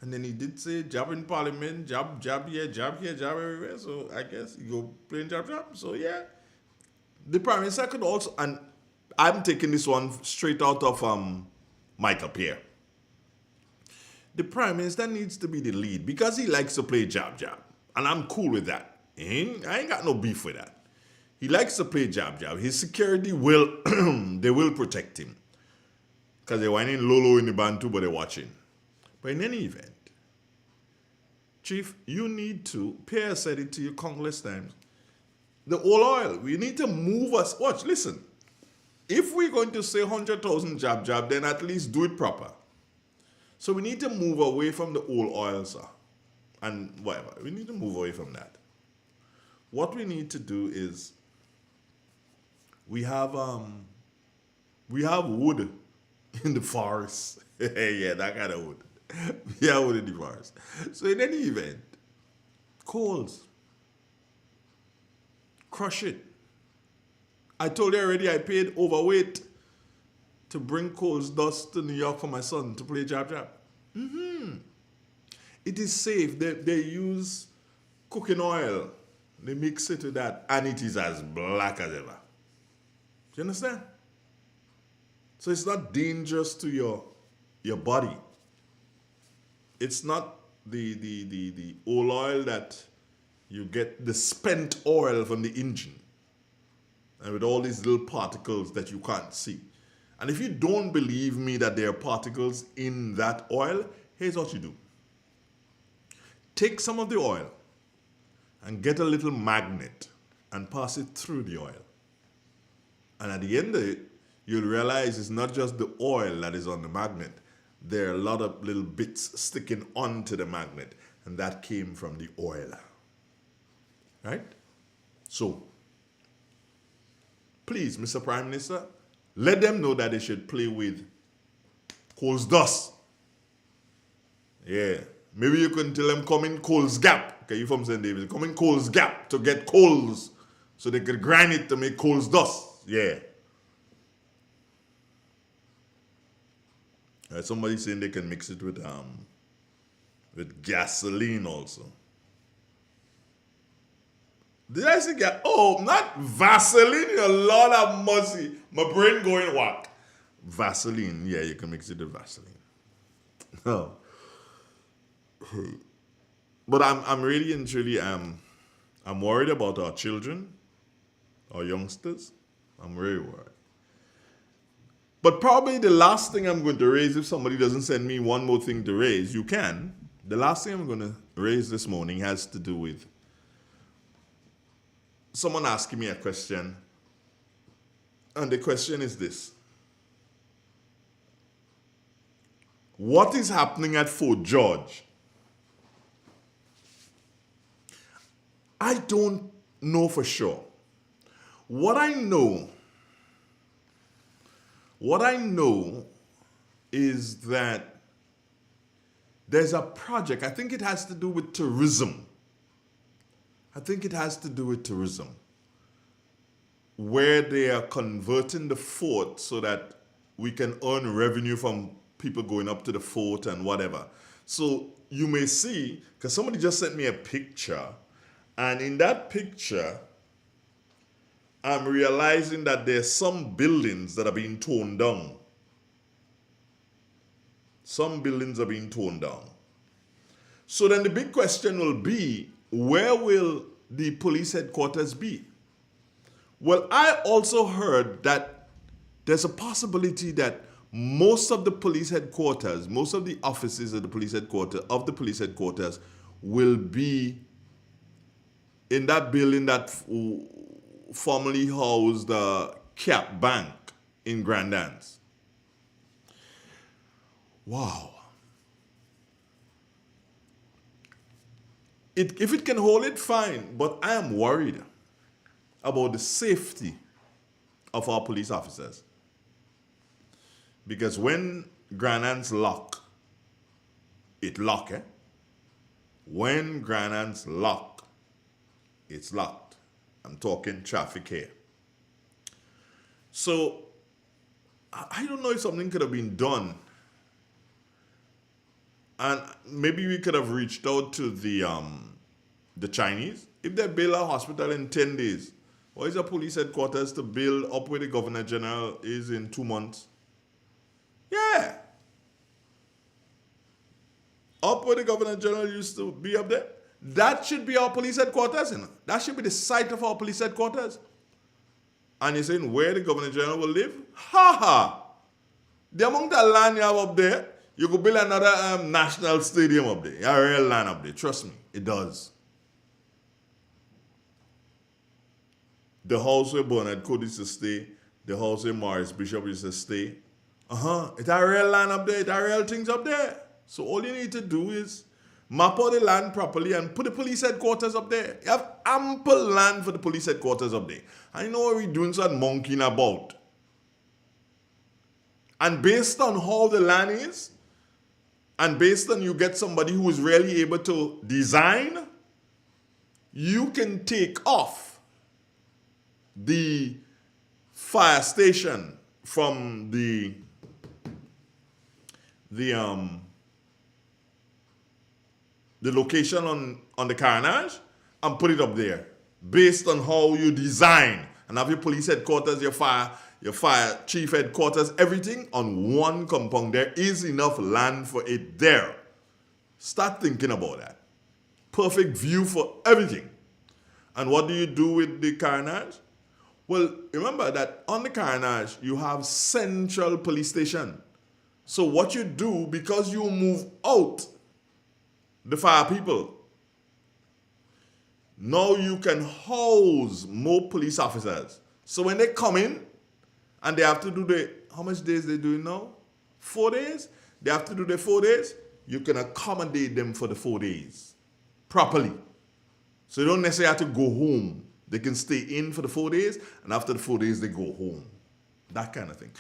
And then he did say Jab in Parliament, Jab here, Jab everywhere. So I guess he go playing Jab Jab. So yeah. The Prime Minister could also, and I'm taking this one straight out of Michael Pierre. The Prime Minister needs to be the lead because he likes to play Jab Jab. And I'm cool with that. I ain't got no beef with that. He likes to play Jab Jab. His security will, they will protect him. Because they're whining Lolo in the band too, but they're watching. But in any event, Chief, you need to, Pierre said it to you countless times, the oil, we need to move us. Watch, listen. If we're going to say 100,000 Jab Jab, then at least do it proper. So we need to move away from the old oil, sir. And whatever. We need to move away from that. What we need to do is we have wood in the forest. Yeah, that kind of wood. We have wood in the forest. So in any event, coals, crush it. I told you already I paid overweight to bring coals dust to New York for my son to play jab jab. It is safe. They use cooking oil. They mix it with that, and it is as black as ever. Do you understand? So it's not dangerous to your body. It's not the oil oil that you get, the spent oil from the engine, and with all these little particles that you can't see. And if you don't believe me that there are particles in that oil, here's what you do. Take some of the oil and get a little magnet and pass it through the oil. And at the end of it, you'll realize it's not just the oil that is on the magnet. There are a lot of little bits sticking onto the magnet, and that came from the oil. Right? So, please, Mr. Prime Minister, let them know that they should play with coals dust. Yeah. Maybe you can tell them come in Coals Gap. Okay, you from St. David. Come in Coals Gap to get coals so they could grind it to make coals dust. Yeah. Somebody saying they can mix it with gasoline also. Did I say gas? Oh, not Vaseline, you Lord of mercy. My brain going what? Vaseline. Yeah, you can mix it with Vaseline. No. But I'm really and truly I'm worried about our children, our youngsters. I'm very worried. But probably the last thing I'm going to raise, if somebody doesn't send me one more thing to raise, you can. The last thing I'm going to raise this morning has to do with someone asking me a question. And the question is this. What is happening at Fort George? I don't know for sure. What I know is that there's a project, I think it has to do with tourism. Where they are converting the fort so that we can earn revenue from people going up to the fort and whatever. So you may see, because somebody just sent me a picture, and in that picture, I'm realizing that there's some buildings that are being torn down. Some buildings are being torn down. So then the big question will be, where will the police headquarters be? Well, I also heard that there's a possibility that most of the police headquarters, most of the offices of the police headquarters will be in that building that formerly housed the Cap Bank in Grand Anse. Wow. If it can hold it, fine, but I am worried about the safety of our police officers. Because when Grand Anse lock, it lock, eh? When Grand Anse lock, it's locked. I'm talking traffic here. So, I don't know if something could have been done. And maybe we could have reached out to the Chinese. If they build a hospital in 10 days, why is a police headquarters to build up where the Governor General is in 2 months? Yeah. Up where the Governor General used to be up there. That should be our police headquarters, you know. That should be the site of our police headquarters. And you're saying where the Governor General will live? Ha ha! The amount of land you have up there, you could build another national stadium up there. You have a real land up there. Trust me, it does. The house where Bernard Cody used to stay, the house where Morris Bishop used to stay. It's a real land up there. It's a real things up there. So all you need to do is Map out the land properly and put the police headquarters up there. You have ample land for the police headquarters up there. I know what we're doing some monkeying about. And based on how the land is, and based on you get somebody who is really able to design, you can take off the fire station from the location on the carnage and put it up there based on how you design and have your police headquarters, your fire chief headquarters, everything on one compound. There is enough land for it there. Start thinking about that. Perfect view for everything. And what do you do with the carnage? Well, remember that on the carnage, you have central police station. So what you do, because you move out the fire people, now you can house more police officers. So when they come in and they have to do how much days they doing now? 4 days? They have to do the 4 days. You can accommodate them for the 4 days properly. So you don't necessarily have to go home. They can stay in for the 4 days, and after the 4 days, they go home. That kind of thing.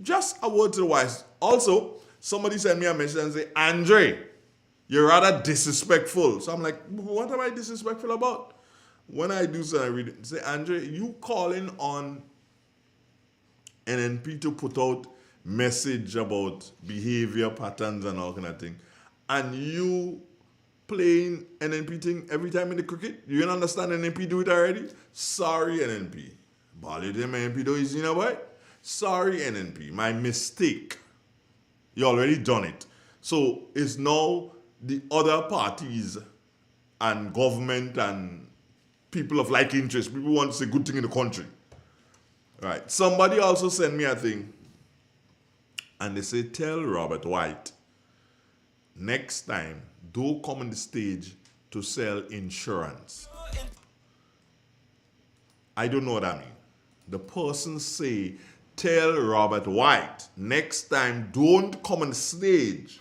Just a word to the wise. Also, somebody sent me a message and say, Andre, you're rather disrespectful. So I'm like, what am I disrespectful about? When I do so, I read it. Say, Andre, you calling on NNP to put out message about behavior patterns and all kind of thing, and you playing NNP thing every time in the cricket? You can understand NNP do it already? Sorry, NNP. Bali them NNP do is, you know what? Sorry, NNP. My mistake. You already done it. So it's now the other parties and government and people of like interest. People want to say good thing in the country. Right. Somebody also sent me a thing. And they say, tell Robert White, next time, don't come on the stage to sell insurance. I don't know what I mean. The person say, tell Robert White, next time, don't come on the stage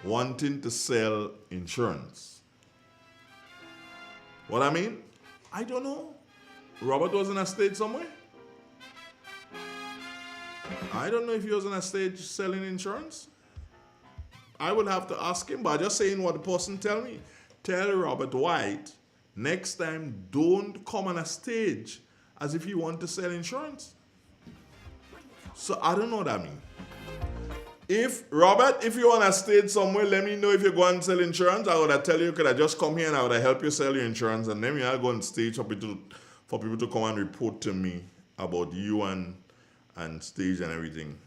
wanting to sell insurance. What I mean? I don't know. Robert was on a stage somewhere. I don't know if he was on a stage selling insurance. I would have to ask him, but I'm just saying what the person tell me. Tell Robert White, next time, don't come on a stage as if you want to sell insurance. So I don't know what I mean. If, Robert, if you're on a stage somewhere, let me know if you're going to sell insurance. I would have tell you, could I just come here and I would have help you sell your insurance, and then I'll go on stage for people to come and report to me about you and stage and everything.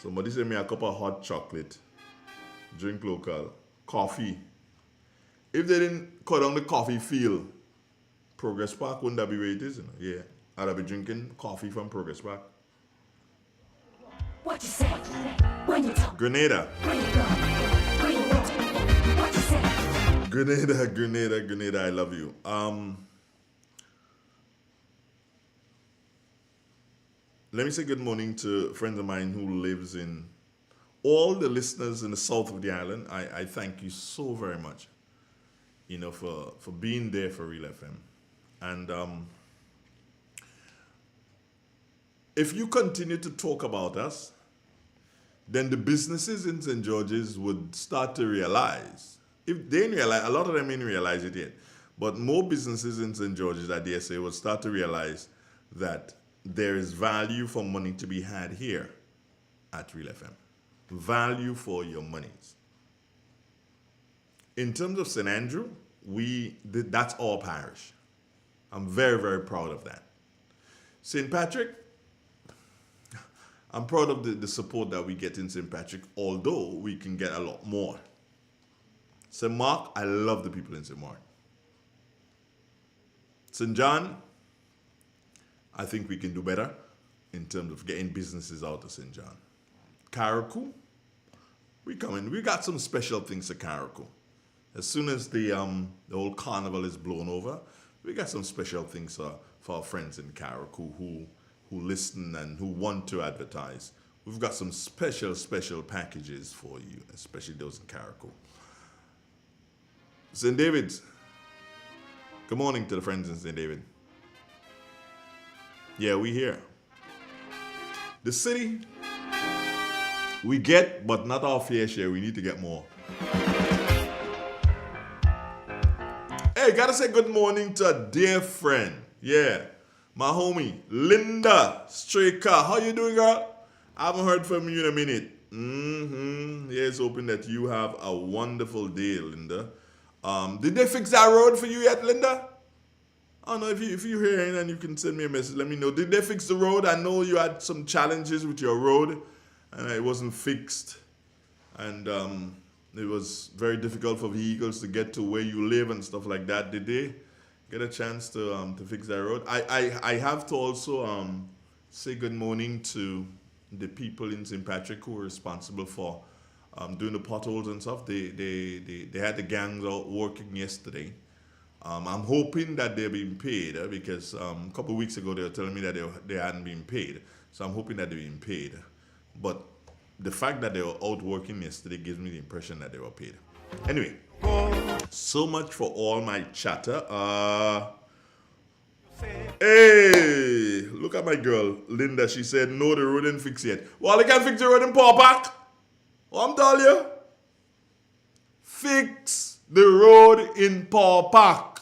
Somebody sent me a cup of hot chocolate. Drink local. Coffee. If they didn't cut down the coffee field, Progress Park wouldn't that be where it is? You know? Yeah. I'd be drinking coffee from Progress Park. What you say when you talk? Grenada. When you go? When you walk? What you say? Grenada, I love you. Let me say good morning to a friend of mine who lives in, all the listeners in the south of the island. I thank you so very much, for being there for Real FM. And if you continue to talk about us, then the businesses in St. George's would start to realize. If they didn't realize, a lot of them didn't realize it yet, but more businesses in St. George's, I dare say, would start to realize that there is value for money to be had here at Real FM. Value for your monies. In terms of St. Andrew, that's our parish. I'm very, very proud of that. St. Patrick, I'm proud of the support that we get in St. Patrick, although we can get a lot more. St. Mark, I love the people in St. Mark. St. John, I think we can do better in terms of getting businesses out of St. John. Carriacou, we got some special things to Carriacou. As soon as the whole carnival is blown over, we got some special things for our friends in Carriacou who listen and who want to advertise. we've got some special packages for you, especially those in Carrico. St. David's. Good morning to the friends in St. David. Yeah, we here. The city, we get, but not our fair share. We need to get more. Hey, gotta say good morning to a dear friend. Yeah, my homie, Linda Straker. How you doing, girl? I haven't heard from you in a minute. Yes, hoping that you have a wonderful day, Linda. Did they fix that road for you yet, Linda? I don't know if you're hearing and you can send me a message, let me know. Did they fix the road? I know you had some challenges with your road and it wasn't fixed. And it was very difficult for vehicles to get to where you live and stuff like that. Did they get a chance to fix that road? I have to also say good morning to the people in St. Patrick who were responsible for doing the potholes and stuff. They had the gangs out working yesterday. I'm hoping that they're being paid because a couple of weeks ago they were telling me that they hadn't been paid. So I'm hoping that they're being paid. But the fact that they were out working yesterday gives me the impression that they were paid. Anyway, so much for all my chatter. Hey, look at my girl, Linda. She said, no, the road ain't fixed yet. Well, they can't fix the road in Paw Park. Well, I'm telling you. Fix the road in Paw Park.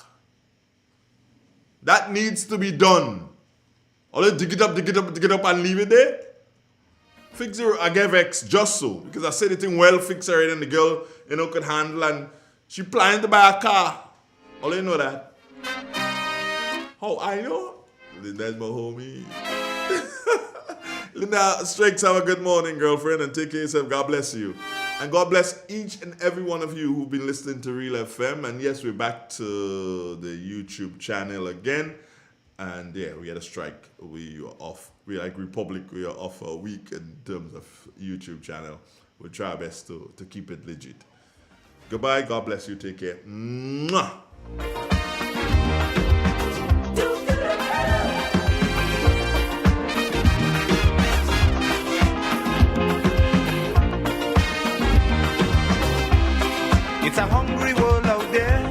That needs to be done. Or let's dig it up and leave it there. Fix the road. I gave X just so. Because I said the thing well fixed already and the girl, could handle and she planned to buy a car. All you know that. Oh, I know. Linda's my homie. Linda Strikes, have a good morning, girlfriend, and take care of yourself. God bless you. And God bless each and every one of you who've been listening to Real FM. And yes, we're back to the YouTube channel again. And yeah, we had a strike. We are off. We're like Republic. We are off for a week in terms of YouTube channel. We'll try our best to keep it legit. Goodbye. God bless you. Take care. Mwah. It's a hungry world out there,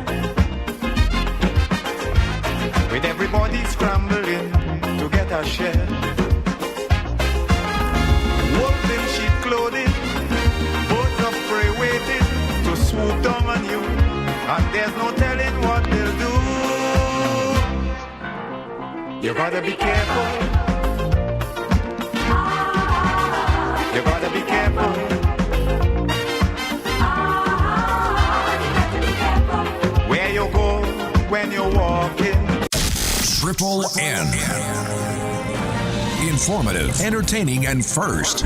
with everybody scrambling to get a share. Wolves in sheep clothing, birds of prey waiting to swoop down on you, and there's no telling what they'll do. You gotta be careful. You gotta be careful. When you're walking. Triple N. Informative, entertaining, and first.